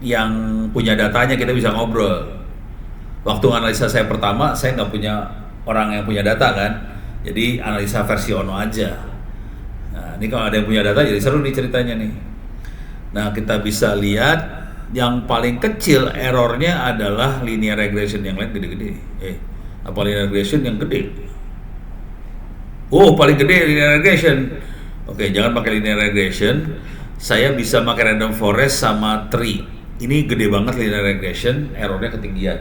yang punya datanya, kita bisa ngobrol. Waktu analisa saya pertama, saya nggak punya orang yang punya data kan. Jadi analisa versi ono aja. Nah, ini kalau ada yang punya data jadi seru nih ceritanya nih. Nah, kita bisa lihat yang paling kecil errornya adalah linear regression, yang lain gede-gede. Apa linear regression yang gede? Oh, paling gede linear regression. Oke, jangan pakai linear regression. Saya bisa pakai random forest sama tree. Ini gede banget linear regression, errornya ketinggian.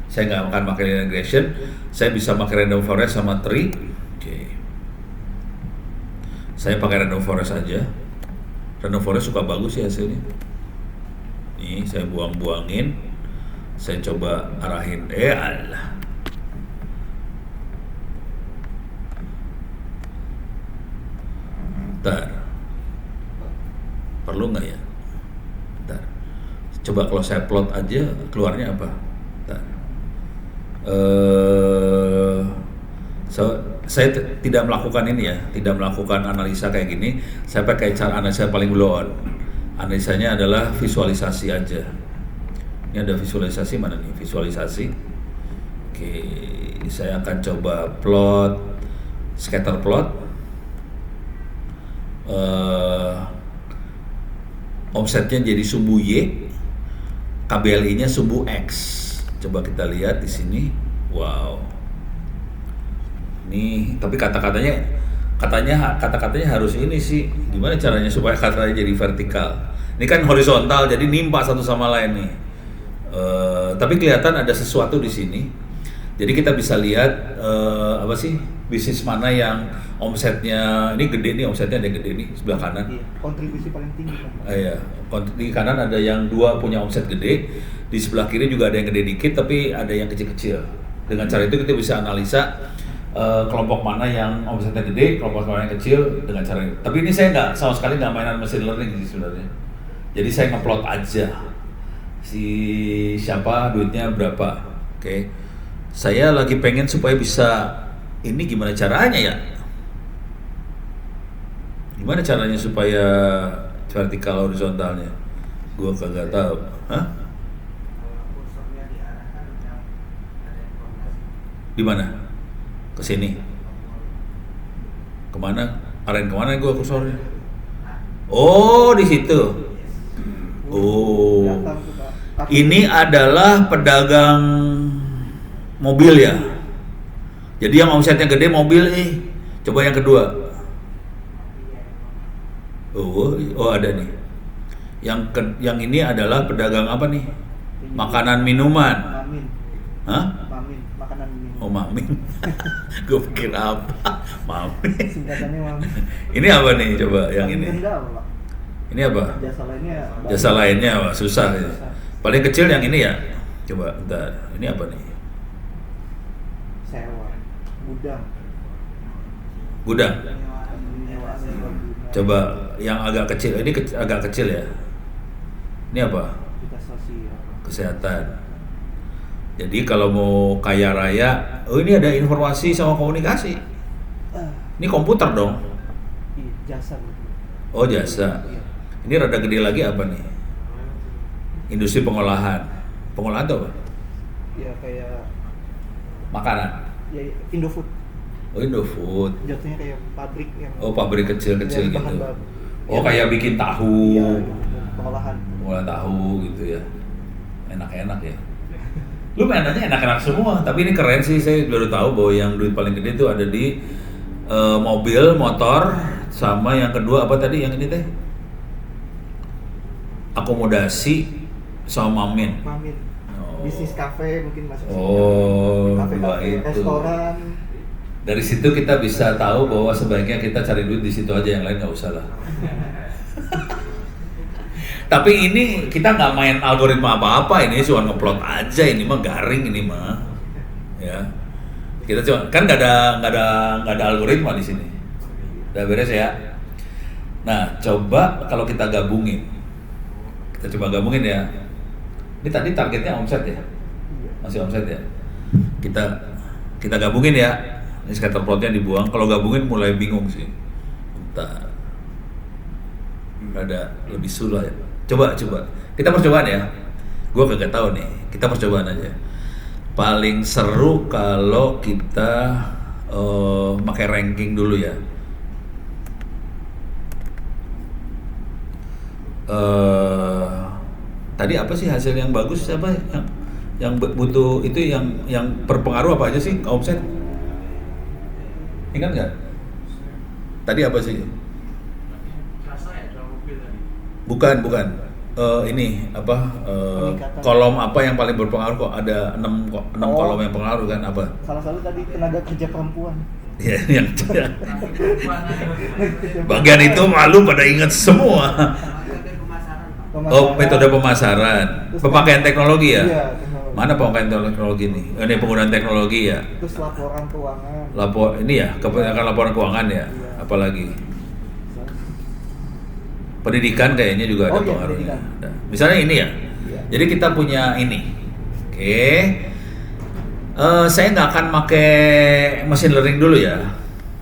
Saya nggak akan pakai linear regression. Saya bisa pakai random forest sama tree. Oke. Saya pakai random forest aja. Random forest suka bagus ya hasilnya. Nih, saya buang-buangin. Saya coba arahin. Allah. Bentar. Perlu nggak ya? Bentar. Coba kalau saya plot aja, keluarnya apa? Bentar. Saya tidak melakukan ini ya, tidak melakukan analisa kayak gini. Saya pakai cara analisa paling blow on. Analisanya adalah visualisasi aja. Ini ada visualisasi, mana nih visualisasi? Oke, saya akan coba plot, scatter plot. Offsetnya jadi sumbu Y, KBLI-nya sumbu X. Coba kita lihat di sini. Wow. Ini tapi kata-katanya harus ini sih. Gimana caranya supaya katanya jadi vertikal? Ini kan horizontal, jadi nimpa satu sama lain nih. Tapi kelihatan ada sesuatu di sini. Jadi kita bisa lihat apa sih bisnis mana yang omsetnya ini gede nih, omsetnya ada yang gede nih sebelah kanan. Iya, kontribusi paling tinggi kan. Iya, di kanan ada yang dua punya omset gede, di sebelah kiri juga ada yang gede dikit, tapi ada yang kecil-kecil. Dengan cara itu kita bisa analisa kelompok mana yang omsetnya gede, kelompok mana yang kecil dengan cara ini. Tapi ini saya sama sekali nggak mainan machine learning sih sebenarnya. Jadi saya ngeplot aja si siapa duitnya berapa. Oke. Saya lagi pengen supaya bisa ini gimana caranya ya? Gimana caranya supaya vertikal horizontalnya? Gua kagak tahu. Hah? Kursornya diarahkan yang ada informasi. Di mana? Ke sini. Kemana? Arahin kemana gua kursornya? Oh, di situ. Oh. Datang tuh, Pak. Ini adalah pedagang mobil ya. Jadi yang omsetnya gede mobil nih. Coba yang kedua. Oh ada nih. Yang ini adalah pedagang apa nih? Makanan minuman. Mamin. Hah? Mamin, makanan minuman. Oh Mamin. Gue pikir apa? Mamin. Singkatannya Mamin. Ini apa nih coba yang Mamin ini? rendah, Pak. Ini apa? Jasa lainnya. Jasa lainnya wah, susah ya. Paling kecil yang ini ya. Coba bentar. Ini apa nih? Sewa. Gudang. Gudang. Penyewaan gudang. Coba yang agak kecil. Ini agak kecil ya. Ini apa? Kita sosial. Kesehatan. Jadi kalau mau kaya raya, oh ini ada informasi sama komunikasi. Ini komputer dong. Iya, jasa betul. Oh jasa. Iya. Ini rada gede lagi apa nih? Industri pengolahan. Pengolahan itu apa? Ya kayak Makanan. ya Indofood. Oh Indofood. Jatuhnya kayak pabrik yang Oh pabrik kecil-kecil yang bahan gitu. baku. Oh kayak bikin tahu. Iya, iya. pengolahan. Pengolahan tahu gitu ya. Enak-enak ya. Lu mainannya enak-enak semua, tapi ini keren sih, saya baru tahu bahwa yang duit paling gede itu ada di mobil, motor, sama yang kedua apa tadi yang ini teh? Akomodasi sama mamin. Mamin. Oh. Bisnis kafe mungkin masuk sini. Oh, dua Kafe-kafe, itu. restoran. Dari situ kita bisa tahu bahwa sebaiknya kita cari duit di situ aja, yang lain nggak usah lah. Tapi ini kita nggak main algoritma apa-apa, ini cuma ngeplot aja, ini mah garing ini mah, ya. Kita cuma kan nggak ada algoritma di sini. Udah beres ya. Nah, coba kalau kita gabungin, kita coba gabungin ya. Ini tadi targetnya omset ya, masih omset ya. Kita gabungin ya. Ini scatter plotnya dibuang. Kalau gabungin mulai bingung sih. Bentar. Ada lebih sulit ya. Coba. Kita percobaan ya. Gua kagak tahu nih. Kita percobaan aja. Paling seru kalau kita pakai ranking dulu ya. Tadi apa sih hasil yang bagus? Apa yang butuh itu yang berpengaruh apa aja sih ke omset? Ingat nggak? Tadi apa sih? Rasa ya jual mobil tadi. Bukan. Ini apa? Peningkatan. Kolom apa yang paling berpengaruh kok? Ada 6 kolom yang pengaruh kan? Apa? Salah satu tadi tenaga kerja perempuan. Ya, yang bagian itu malu pada ingat semua. Metode pemasaran, Pak. Oh, metode pemasaran. Terus Pemakaian teknologi ya? Iya, teknologi. Mana pemakaian teknologi nih? Ini penggunaan teknologi ya. Terus laporan keuangan. Ini ya, kebanyakan laporan keuangan ya. Iya. Apalagi pendidikan kayaknya juga ada Oh, iya, pengaruhnya. pendidikan. Nah, misalnya ini ya. Iya. Jadi kita punya ini. Oke. Saya nggak akan pakai machine learning dulu ya.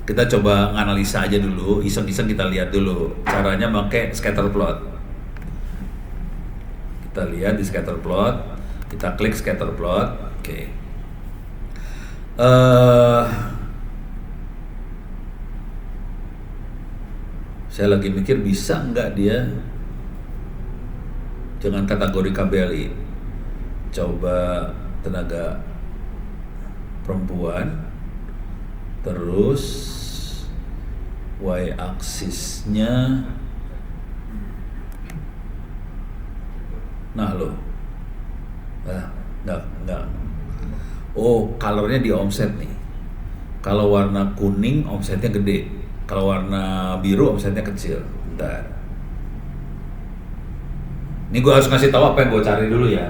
Kita coba nganalisa aja dulu, iseng-iseng kita lihat dulu caranya pakai scatter plot. Kita lihat di scatter plot, kita klik scatter plot. Oke. Saya lagi mikir bisa nggak dia dengan kategori KBLI. Coba tenaga perempuan, terus Y aksisnya, nah loh, nggak. Oh, colornya di omset nih. Kalau warna kuning omsetnya gede, kalau warna biru omsetnya kecil. Bentar. Ini gue harus ngasih tahu apa yang gue cari dulu ya.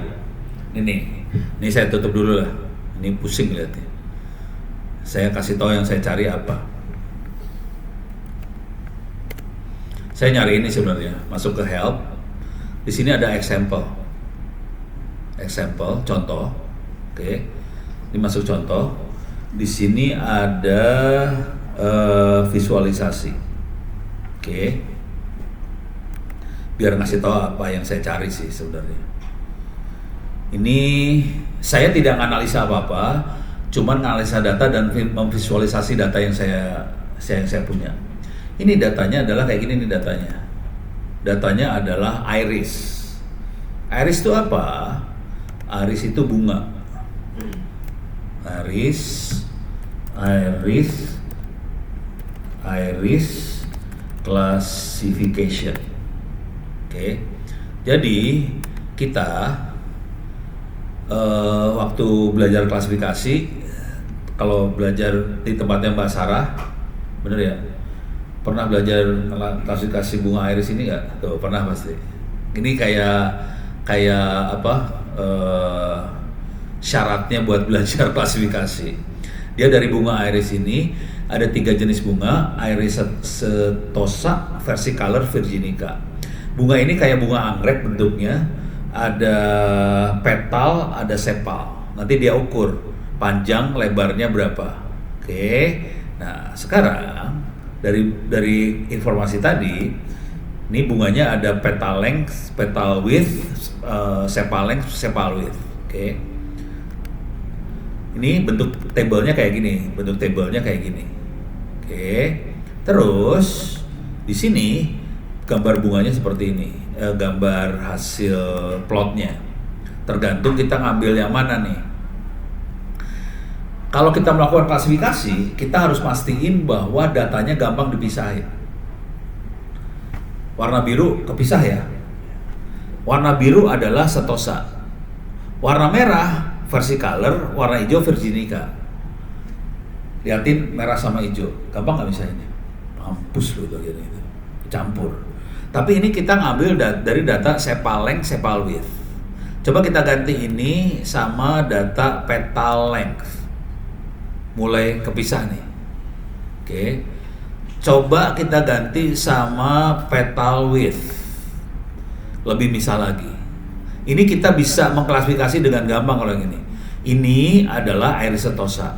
Ini saya tutup dulu lah. Ini pusing lihatnya. Saya kasih tahu yang saya cari apa. Saya nyari ini sebenarnya. Masuk ke help. Di sini ada example, contoh. Oke. Ini masuk contoh. Di sini ada visualisasi. Oke. Biar ngasih tahu apa yang saya cari sih sebenarnya. Ini saya tidak analisa apa-apa, cuman analisa data dan memvisualisasi data yang saya punya. Ini datanya adalah kayak gini nih datanya. Datanya adalah iris. Iris itu apa? Iris itu bunga. Iris classification. Oke. Jadi kita waktu belajar klasifikasi, kalau belajar di tempatnya Mbak Sarah, bener ya? Pernah belajar klasifikasi bunga iris ini nggak? Tuh pernah pasti. Ini kayak apa? Syaratnya buat belajar klasifikasi. Dia dari bunga iris ini ada 3 jenis bunga, Iris setosa, versicolor, virginica. Bunga ini kayak bunga anggrek bentuknya, ada petal, ada sepal. Nanti dia ukur panjang lebarnya berapa. Oke. Nah, sekarang dari informasi tadi, ini bunganya ada petal length, petal width, sepal length, sepal width. Oke. Ini bentuk tabelnya kayak gini, Oke. Terus di sini gambar bunganya seperti ini. gambar hasil plotnya. Tergantung kita ngambil yang mana nih. Kalau kita melakukan klasifikasi, kita harus pastiin bahwa datanya gampang dipisahin. Warna biru kepisah ya. Warna biru adalah setosa. Warna merah versi color, warna hijau virginica. Liatin merah sama hijau, gampang nggak misahinnya? Mampus loh itu gitu. Campur. Tapi ini kita ngambil dari data sepal length, sepal width. Coba kita ganti ini sama data petal length. Mulai kepisah nih. Oke. Coba kita ganti sama petal width. Lebih misal lagi. Ini kita bisa mengklasifikasi dengan gampang kalau yang ini. Ini adalah iris setosa.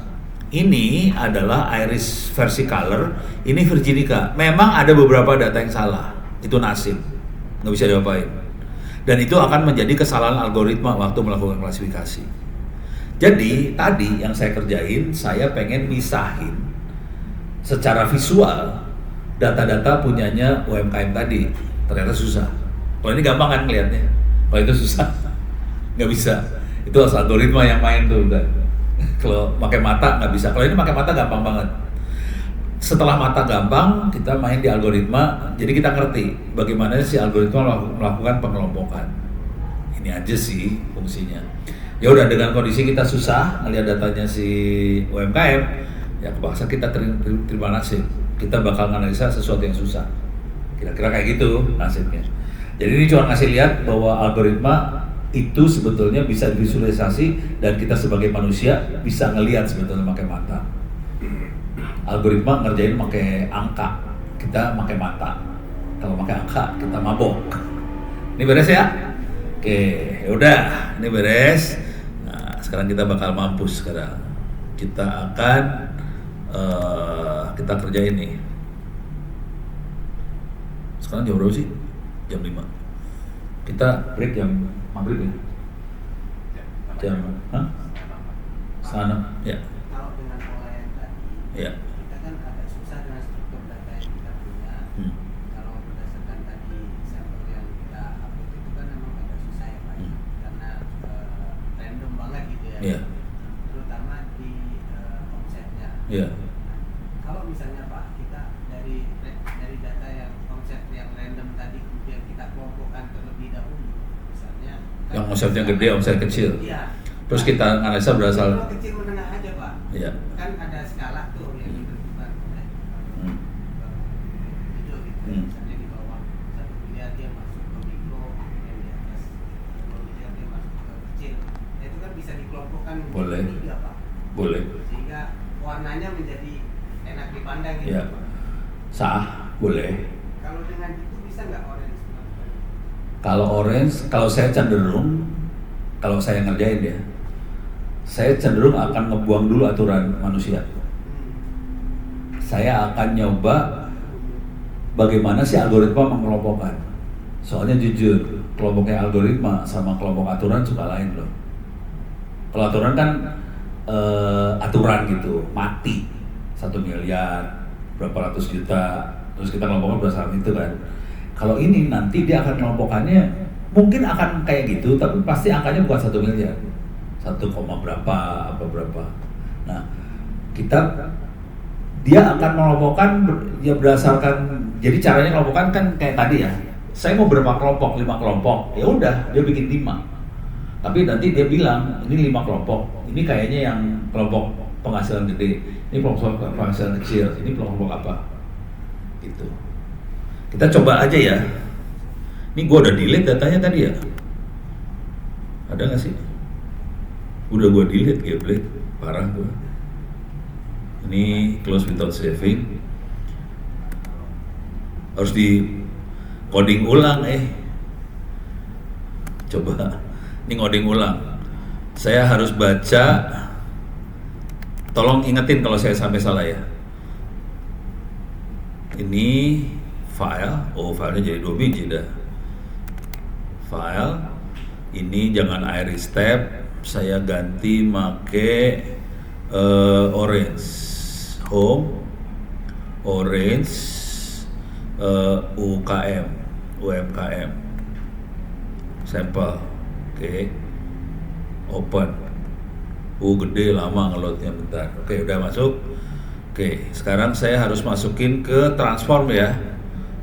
Ini adalah iris versi color. Ini virginica. Memang ada beberapa data yang salah. Itu nasib. Nggak bisa diapain. Dan itu akan menjadi kesalahan algoritma waktu melakukan klasifikasi. Jadi tadi yang saya kerjain, saya pengen misahin secara visual data-data punyanya UMKM tadi. Ternyata susah. Kalau ini gampang kan ngeliatnya. Kalau itu susah, nggak bisa. Itu harus algoritma yang main tuh udah. Kalau pakai mata nggak bisa. Kalau ini pakai mata gampang banget. Setelah mata gampang, kita main di algoritma. Jadi kita ngerti bagaimana si algoritma melakukan pengelompokan. Ini aja sih fungsinya. Ya udah, dengan kondisi kita susah ngelihat datanya si UMKM, ya kepaksa kita terima nasib. Kita bakal analisa sesuatu yang susah. Kira-kira kayak gitu nasibnya. Jadi ini cuma ngasih lihat bahwa algoritma itu sebetulnya bisa divisualisasi dan kita sebagai manusia bisa ngelihat sebetulnya pakai mata. Algoritma ngerjain pakai angka, kita pakai mata. Kalau pakai angka kita mabok. Ini beres ya? Oke, udah, ini beres. Nah, sekarang kita bakal mampus sekarang. Kita akan kita kerjain nih. Sekarang jam berapa sih? Jam 5. Kita break jam maghrib ya? Jam, setengah 6, ya. Kalau dengan pola yang tadi, Ya. kita kan agak susah dengan struktur data yang kita punya. Kalau berdasarkan tadi sampel yang kita upload itu kan memang agak susah ya Pak, karena random banget gitu ya. Iya. Terutama di omsetnya. Iya. Kalau misalnya Pak, kita dari data yang omset yang random tadi kemudian kita kelompokkan terlebih dahulu, misalnya Yang omsetnya gede, omset kecil. Iya. Terus kita analisa berasal. Kalau kecil menengah aja Pak. Iya. Kan ada skala tuh yang ditentukan oleh itu gitu. Misalnya di bawah 1 miliar dia masuk ke mikro, yang di atas 2 miliar dia masuk ke kecil. Nah, itu kan bisa dikelompokkan Boleh. menjadi 3 Pak. Boleh. Sehingga warnanya menjadi enak dipandang gitu Iya. Pak. Sah, boleh. Kalau dengan itu bisa nggak orange melakukan? Kalau orange, kalau saya cenderung, kalau saya ngerjain ya, saya cenderung akan ngebuang dulu aturan manusia. Saya akan nyoba bagaimana si algoritma mengelompokkan. Soalnya jujur, kelompoknya algoritma sama kelompok aturan suka lain loh. Kalau aturan kan aturan gitu, mati 1 miliar, berapa ratus juta, terus kita kelompoknya berdasarkan itu kan. Kalau ini nanti dia akan kelompokkannya mungkin akan kayak gitu, tapi pasti angkanya bukan 1 miliar, 1, berapa, apa berapa. Nah, dia akan mengelompokkan ya berdasarkan. Jadi caranya kelompokkan kan kayak tadi ya. Saya mau berapa kelompok? 5 kelompok. Ya udah, dia bikin 5. Tapi nanti dia bilang ini 5 kelompok. Ini kayaknya yang kelompok penghasilan gede. Ini kelompok penghasilan kecil. Ini kelompok apa? Gitu. Kita coba aja ya. Ini gua udah delete datanya tadi ya. Ada nggak sih? Udah gua delete, geblek. Parah gua. Ini close without saving. Harus di coding ulang Coba. Ini ngoding ulang. Saya harus baca. Tolong ingetin kalau saya sampai salah ya. Ini file. Oh, filenya jadi 2 biji dah. File. Ini jangan iris tab. Saya ganti make orange. Home. Orange. UMKM. sampel. Oke. Open. Gede lama ngeloadnya bentar. Oke, udah masuk. Oke, sekarang saya harus masukin ke transform ya.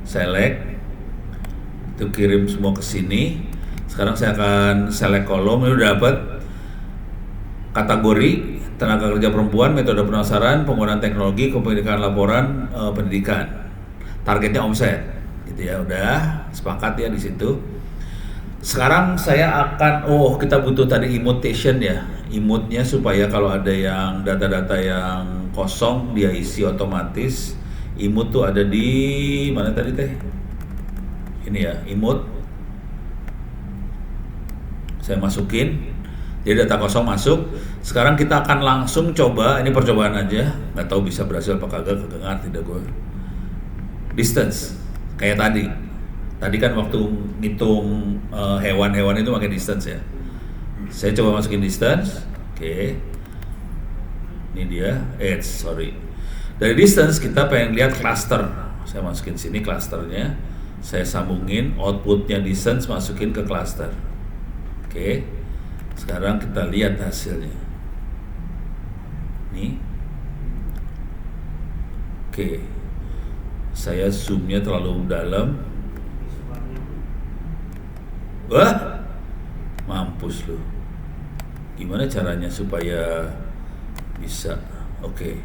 Select. Itu kirim semua ke sini. Sekarang saya akan select kolom. Ini udah dapat kategori tenaga kerja perempuan, metode pemasaran, penggunaan teknologi, komunikasi laporan, pendidikan. Targetnya omset, gitu ya. Udah sepakat ya di situ. Sekarang saya akan, kita butuh tadi immutation ya, imutnya supaya kalau ada yang data-data yang kosong dia isi otomatis. Imut tuh ada di mana tadi teh? Ini ya, imut. Saya masukin, jadi data kosong masuk. Sekarang kita akan langsung coba, ini percobaan aja, nggak tahu bisa berhasil apa kagak, ngerti dah gue. Distance, kayak tadi. Tadi kan waktu ngitung hewan-hewan itu pakai distance ya. Saya coba masukin distance, oke. Ini dia, sorry. Dari distance kita pengen lihat cluster. Saya masukin sini clusternya. Saya sambungin outputnya distance, masukin ke cluster. Oke. Sekarang kita lihat hasilnya. Nih. Oke. Saya zoomnya terlalu dalam. Wah, mampus lu. Gimana caranya supaya bisa? Oke.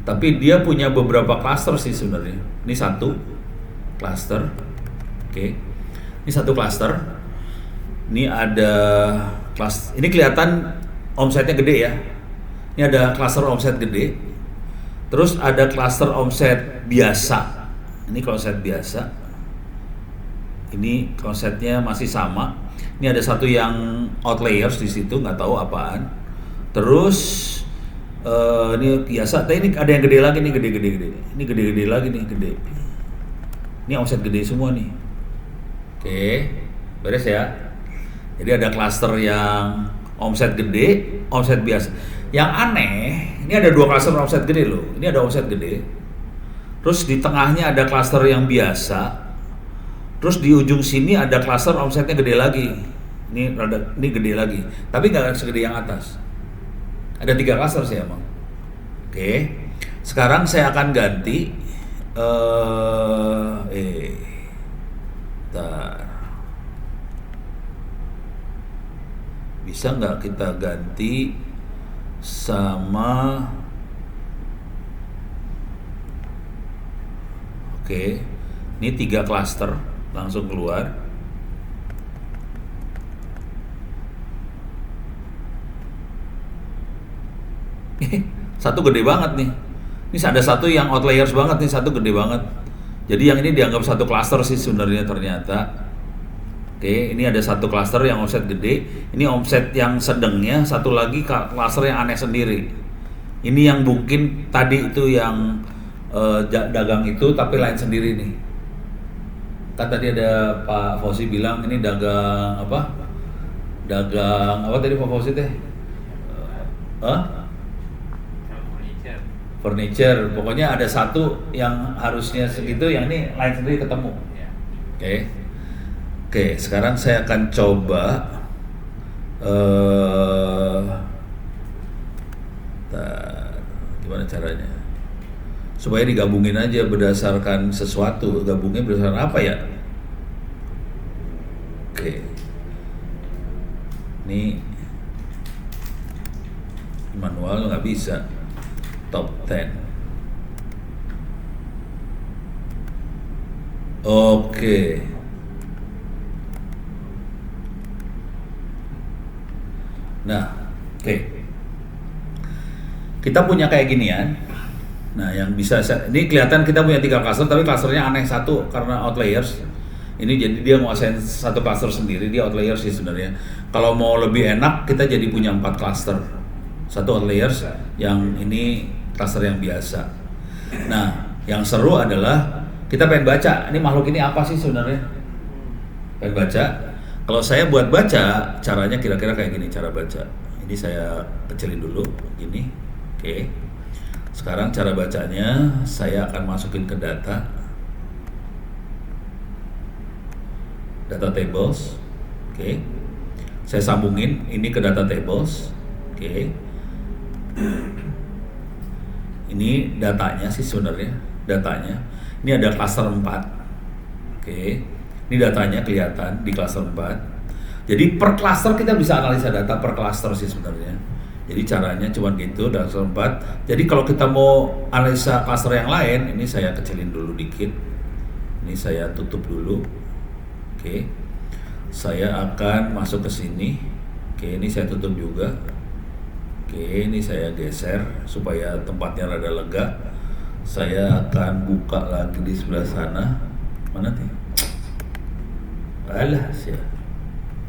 Tapi dia punya beberapa cluster sih sebenarnya. Ini satu cluster. Oke. Ini satu cluster. Ini ada kelas. Ini kelihatan omsetnya gede ya. Ini ada cluster omset gede. Terus ada cluster omset biasa. Ini konsep biasa. Ini konsepnya masih sama. Ini ada satu yang outliers di situ, nggak tahu apaan. Terus ini biasa. Tapi ini ada yang gede lagi nih, gede. Ini gede lagi nih, gede. Ini omset gede semua nih. Oke, beres ya. Jadi ada cluster yang omset gede, omset biasa. Yang aneh, ini ada dua cluster omset gede loh. Ini ada omset gede. Terus di tengahnya ada cluster yang biasa. Terus di ujung sini ada cluster omsetnya gede lagi. Ini gede lagi. Tapi nggak segede yang atas. Ada 3 cluster sih emang. Oke. Sekarang saya akan ganti. Bisa nggak kita ganti sama? Oke, ini 3 cluster langsung keluar. Satu gede banget nih. Ini ada satu yang outliers banget nih, satu gede banget. Jadi yang ini dianggap satu cluster sih sebenarnya ternyata. Oke, ini ada satu cluster yang omset gede. Ini omset yang sedangnya, satu lagi cluster yang aneh sendiri. Ini yang mungkin tadi itu yang dagang itu tapi lain sendiri nih. Kan tadi ada Pak Fauzi bilang ini dagang apa? Dagang apa tadi Pak Fauzi teh? Furniture. Pokoknya ada satu yang harusnya segitu, yang ini lain sendiri ketemu. Oke, sekarang saya akan coba gimana caranya? Supaya digabungin aja berdasarkan sesuatu. Gabungnya berdasarkan apa ya? Oke. Ini manual nggak bisa. Top 10. Oke. Nah, oke. Kita punya kayak ginian. Nah, yang bisa ini kelihatan kita punya 3 cluster, tapi clusternya aneh satu karena outliers. Ini jadi dia nguasain satu cluster sendiri, dia outliers sih sebenarnya. Kalau mau lebih enak, kita jadi punya 4 cluster. Satu outliers, yang ini cluster yang biasa. Nah, yang seru adalah kita pengen baca, ini makhluk ini apa sih sebenarnya? Pengen baca. Kalau saya buat baca, caranya kira-kira kayak gini cara baca. Ini saya kecilin dulu, gini. Oke. Sekarang cara bacanya saya akan masukin ke data. data tables. Oke. Saya sambungin ini ke data tables. Oke. Ini datanya sih sebenarnya, datanya. Ini ada cluster 4. Oke. Ini datanya kelihatan di cluster 4. Jadi per cluster kita bisa analisa data per cluster sih sebenarnya. Jadi caranya cuma gitu, cluster 4. Jadi kalau kita mau analisa cluster yang lain, ini saya kecilin dulu dikit. Ini saya tutup dulu. Oke. Saya akan masuk ke sini. Oke, ini saya tutup juga. Oke, ini saya geser supaya tempatnya rada lega. Saya akan buka lagi di sebelah sana. Mana nih? Alah,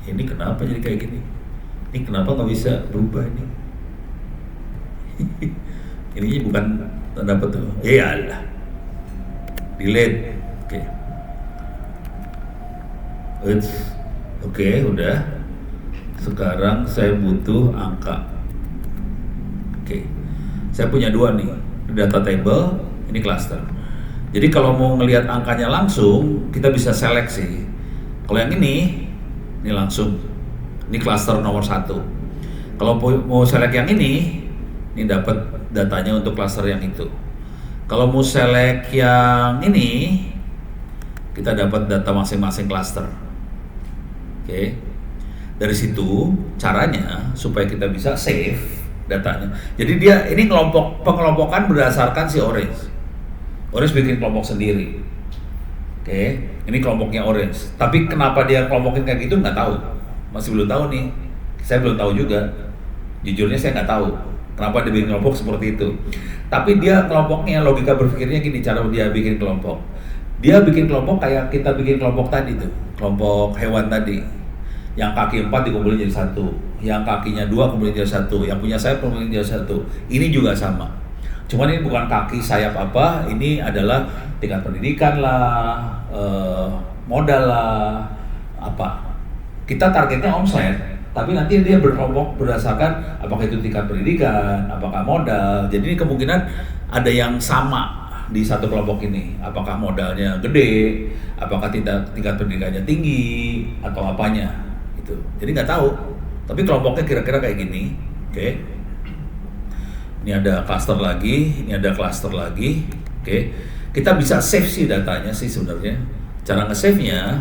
ini kenapa jadi kayak gini? Ini kenapa nggak bisa berubah ini? Ini bukan tanda apa tuh? Iyalah. Delete. Oke. Oke, udah. Sekarang saya butuh angka. Oke. Saya punya 2 nih. Data table, ini cluster. Jadi kalau mau ngelihat angkanya langsung, kita bisa seleksi. Kalau yang ini langsung. Ini cluster nomor 1. Kalau mau select yang ini dapat datanya untuk cluster yang itu. Kalau mau select yang ini, kita dapat data masing-masing cluster. Oke. Dari situ caranya supaya kita bisa save datanya. Jadi dia ini pengelompokan berdasarkan si Orange. Orange bikin kelompok sendiri. Oke, ini kelompoknya Orange. Tapi kenapa dia kelompokin kayak gitu nggak tahu. Masih belum tahu nih. Saya belum tahu juga. Jujurnya saya nggak tahu kenapa dia bikin kelompok seperti itu. Tapi dia kelompoknya, logika berpikirnya gini, cara dia bikin kelompok. Dia bikin kelompok kayak kita bikin kelompok tadi tuh, kelompok hewan tadi. Yang kaki 4 dikumpulin jadi 1, yang kakinya 2 kumpulin jadi 1, yang punya sayap kumpulin jadi 1. Ini juga sama. Cuman ini bukan kaki sayap apa, ini adalah tingkat pendidikan lah, modal lah, apa. Kita targetnya omset, tapi nanti dia berkelompok berdasarkan apakah itu tingkat pendidikan, apakah modal. Jadi ini kemungkinan ada yang sama di satu kelompok ini. Apakah modalnya gede, apakah tingkat pendidikannya tinggi, atau apanya. Itu. Jadi nggak tahu. Tapi kelompoknya kira-kira kayak gini. Oke. Ini ada cluster lagi, ini ada cluster lagi. Oke. Kita bisa save sih datanya sih sebenarnya. Cara nge-save-nya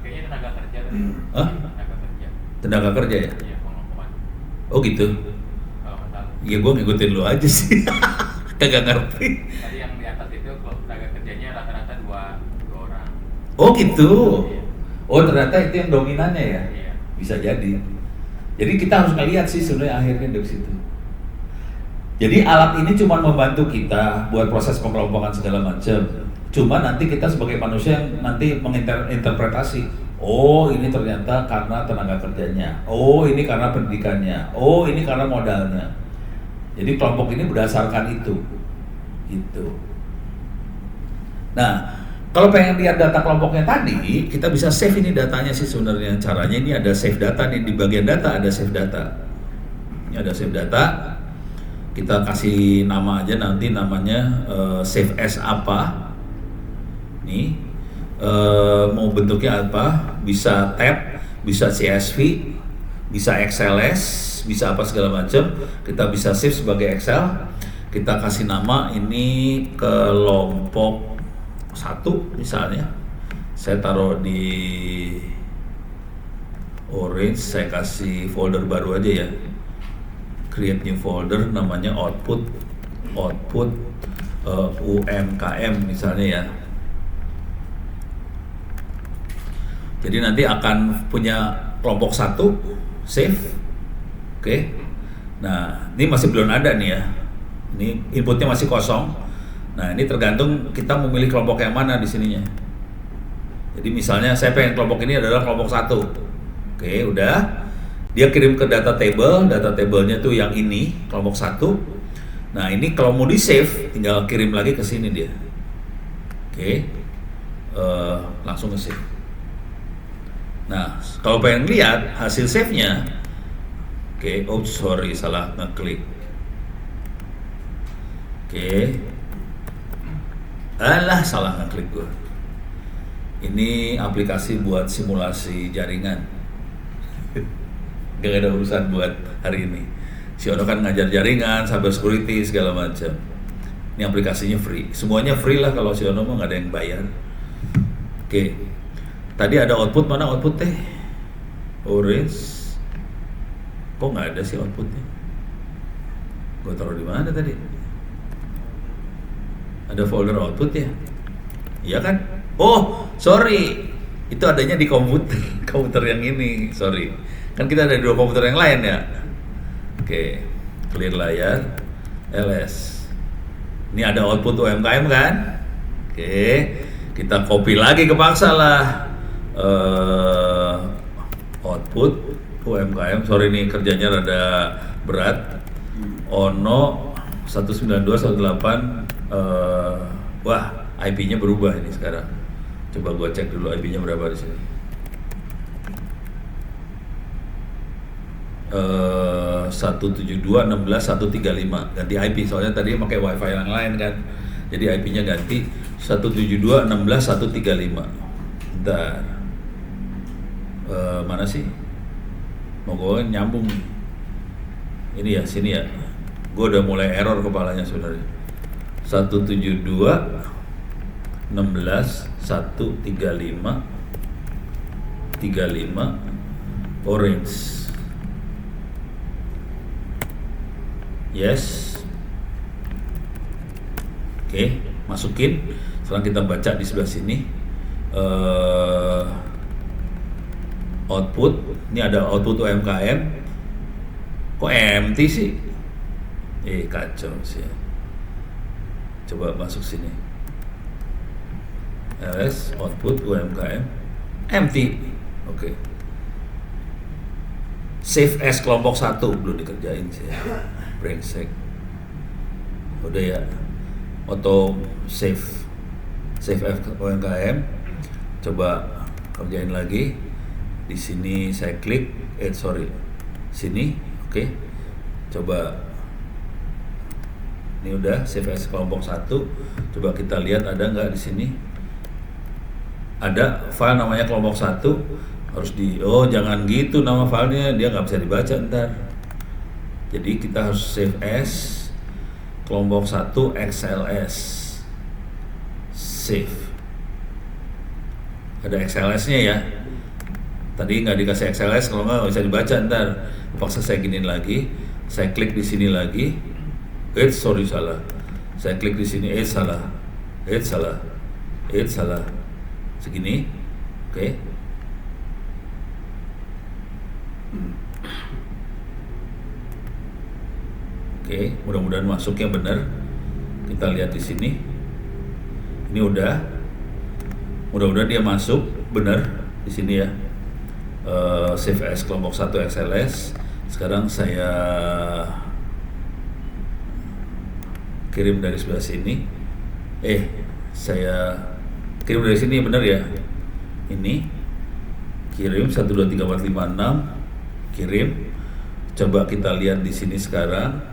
kayaknya tenaga kerja tadi. Hah? Tenaga kerja. Tenaga kerja ya? Iya, pengelompokan. Oh gitu. Kalau nggak salah. Ya gue ngikutin lu aja sih. Kagak ngerti. Tadi yang di atas itu kalau tenaga kerjanya rata-rata dua orang. Oh gitu. Iya. Oh ternyata itu yang dominannya ya? Iya. Bisa jadi. Jadi kita harus ngelihat sih sebenarnya akhirnya dari situ. Jadi alat ini cuma membantu kita buat proses pengelompokan segala macam. Cuma nanti kita sebagai manusia yang nanti menginterpretasi. Oh ini ternyata karena tenaga kerjanya. Oh ini karena pendidikannya. Oh ini karena modalnya. Jadi kelompok ini berdasarkan itu. Gitu. Nah, kalau pengen lihat data kelompoknya tadi, kita bisa save ini datanya sih sebenarnya. Caranya ini ada save data nih, di bagian data ada save data. Ini ada save data. Kita kasih nama aja nanti namanya save as apa. Nih, mau bentuknya apa? Bisa tab, bisa CSV, bisa XLS, bisa apa segala macam. Kita bisa save sebagai Excel. Kita kasih nama ini kelompok 1 misalnya. Saya taruh di Orange, saya kasih folder baru aja ya. Create new folder namanya output UMKM misalnya ya. Jadi nanti akan punya kelompok 1 save. Oke. Nah, ini masih belum ada nih ya. Ini inputnya masih kosong. Nah, ini tergantung kita memilih kelompok yang mana di sininya. Jadi misalnya saya pengen kelompok ini adalah kelompok 1. Oke, udah. Dia kirim ke data tablenya tuh yang ini, kelompok 1. Nah, ini kalau mau di save, tinggal kirim lagi ke sini dia. Oke. Langsung ke save. Nah, kalau pengen lihat hasil save-nya, oke, salah ngeklik. Oke. Alah, salah ngeklik gua. Ini aplikasi buat simulasi jaringan. Gak ada urusan buat hari ini. Si Ono kan ngajar jaringan, cyber security segala macam. Ini aplikasinya free. Semuanya free lah, kalau si Ono mau nggak ada yang bayar. Oke. Tadi ada output, mana output teh? Orange. Kok nggak ada sih outputnya? Gue taruh di mana tadi? Ada folder output ya? Iya kan? Oh, sorry. Itu adanya di komputer. Komputer yang ini, sorry. Kan kita ada 2 komputer yang lain ya. Oke, clear layar, LS. Ini ada output UMKM kan? Oke, kita copy lagi kepaksa lah. Output UMKM, sorry nih kerjanya rada berat. Ono 192.168. Wah, IP-nya berubah ini sekarang. Coba gua cek dulu IP-nya berapa di sini. 172.16.135, ganti IP soalnya tadi pakai WiFi yang lain kan, jadi IP-nya ganti 172.16.135. Bentar, mana sih? Mau gue nyambung nih. Ini ya, sini ya. Gue udah mulai error kepalanya sebenarnya. 172.16.135 orange. Yes. Oke, masukin. Sekarang kita baca di sebelah sini. Output. Ini ada output UMKM. Kok empty sih? Kacau sih. Coba masuk sini. LS output UMKM empty. Oke. Save as kelompok 1 belum dikerjain sih. Brengsek. Udah ya, auto save as UMKM. Coba kerjain lagi. Di sini saya klik, sini, oke. Coba, ini udah save as kelompok 1. Coba kita lihat ada nggak di sini? Ada file namanya kelompok 1. Harus jangan gitu nama filenya, dia nggak bisa dibaca ntar. Jadi kita harus save as kelompok 1 XLS. Save. Ada XLS-nya ya. Tadi nggak dikasih XLS, kalau nggak bisa dibaca ntar. Paksa saya giniin lagi. Saya klik di sini lagi. Salah. Saya klik di sini. Salah. Segini. Oke. Oke, mudah-mudahan masuknya benar. Kita lihat di sini. Ini udah. Mudah-mudahan dia masuk benar di sini ya. Save as kelompok 1 XLS. Sekarang saya kirim dari sebelah sini. Saya kirim dari sini benar ya. Ini kirim 123456. Kirim. Coba kita lihat di sini sekarang.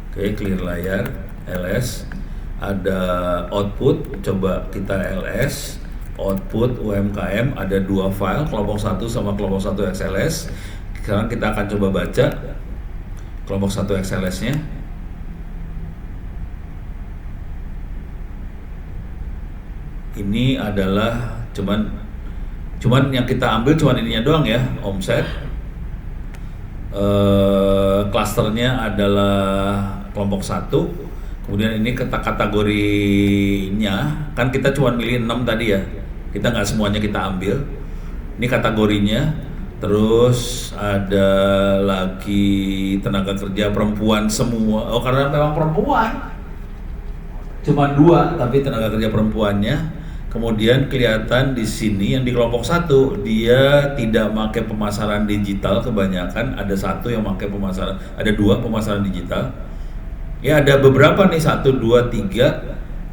Oke, clear layar, LS, ada output, coba kita LS, output UMKM, ada 2 file, kelompok 1 sama kelompok 1 XLS. Sekarang kita akan coba baca kelompok 1 XLS-nya. Ini adalah cuman yang kita ambil cuman ininya doang ya, omset. Klasternya adalah kelompok 1. Kemudian ini kategorinya kan kita cuma milih 6 tadi ya, kita nggak semuanya kita ambil. Ini kategorinya. Terus ada lagi tenaga kerja perempuan semua. Karena memang perempuan cuma 2 tapi tenaga kerja perempuannya. Kemudian kelihatan di sini yang di kelompok 1 dia tidak pakai pemasaran digital kebanyakan, ada 1 yang pakai pemasaran, ada 2 pemasaran digital. Ya ada beberapa nih 1, 2, 3,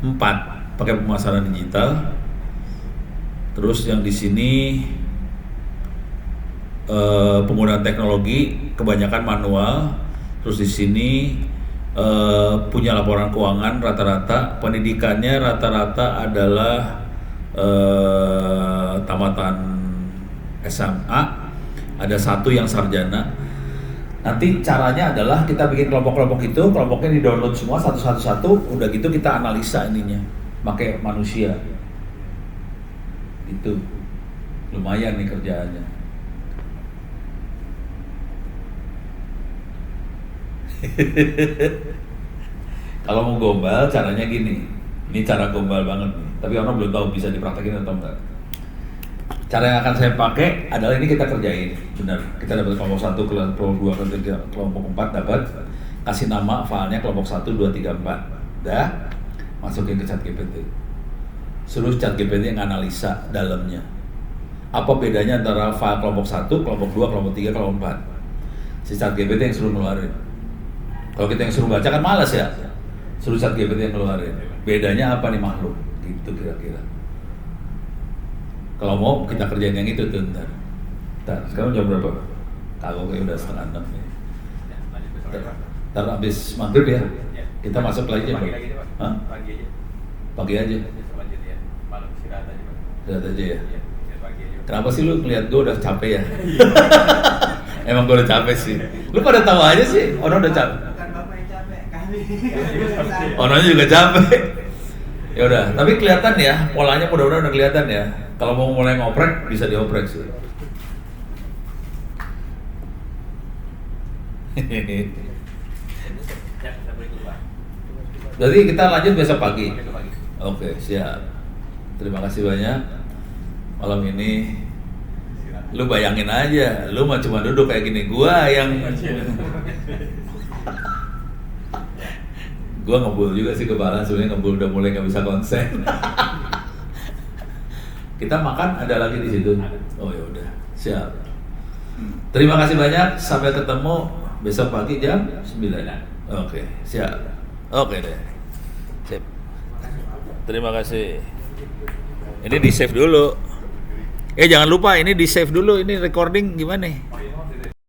4 pakai pemasaran digital. Terus yang di sini penggunaan teknologi kebanyakan manual. Terus di sini punya laporan keuangan rata-rata, pendidikannya rata-rata adalah tamatan SMA, ada 1 yang sarjana. Nanti caranya adalah kita bikin kelompok-kelompok itu, kelompoknya di-download semua satu-satu, udah gitu kita analisa ininya, pakai manusia. Itu lumayan nih kerjaannya. Kalau mau gombal caranya gini, ini cara gombal banget nih, tapi orang belum tahu bisa dipraktekin atau enggak. Cara yang akan saya pakai adalah ini kita kerjain, benar. Kita dapat kelompok 1, kelompok 2, kelompok 3, kelompok 4 dapat, kasih nama filenya kelompok 1, 2, 3, 4. Dah, masukin ke ChatGPT. Suruh ChatGPT yang analisa dalamnya. Apa bedanya antara file kelompok 1, kelompok 2, kelompok 3, kelompok 4. Si ChatGPT yang suruh ngeluarin. Kalau kita yang suruh baca kan malas ya. Suruh ChatGPT yang ngeluarin. Bedanya apa nih makhluk? Gitu kira-kira. Kalau mau kita kerjain yang itu tuh ntar. Sekarang jam berapa? Kalau kayak udah 5:30 nih. Ya, lanjut besok aja, Pak. Ntar abis maghrib ya. Ya. Kita masuk lagi ya. Pagi lagi aja, Pak. Hah? Pagi aja. Pagi aja. Besok lanjut ya. Malam istirahat aja, Pak. Lihat aja ya. Iya, biar pagi aja. Kenapa sih lu ngeliat gue udah capek ya? Emang gue udah capek sih. Lu pada tahu aja sih, orang udah capek. Bukan Bapak yang capek, kami. Orangnya juga capek. Ya udah, tapi kelihatan ya, polanya mudah-mudahan udah kelihatan ya. Kalau mau mulai ngoprek bisa dioprek sih. Ya, kita break dulu, Pak. Berarti kita lanjut besok pagi. Besok pagi. Oke, siap. Terima kasih banyak. Malam ini lu bayangin aja, lu mah cuma duduk kayak gini, gua yang gua ngebul juga sih kepala, sebenarnya ngebul udah mulai nggak bisa konsen. Kita makan ada lagi di situ. Oh ya udah, siap. Terima kasih banyak, sampai ketemu besok pagi jam 9. Oke, siap. Oke deh. Sip. Terima kasih. Ini di save dulu. Jangan lupa ini di save dulu, ini recording gimana nih?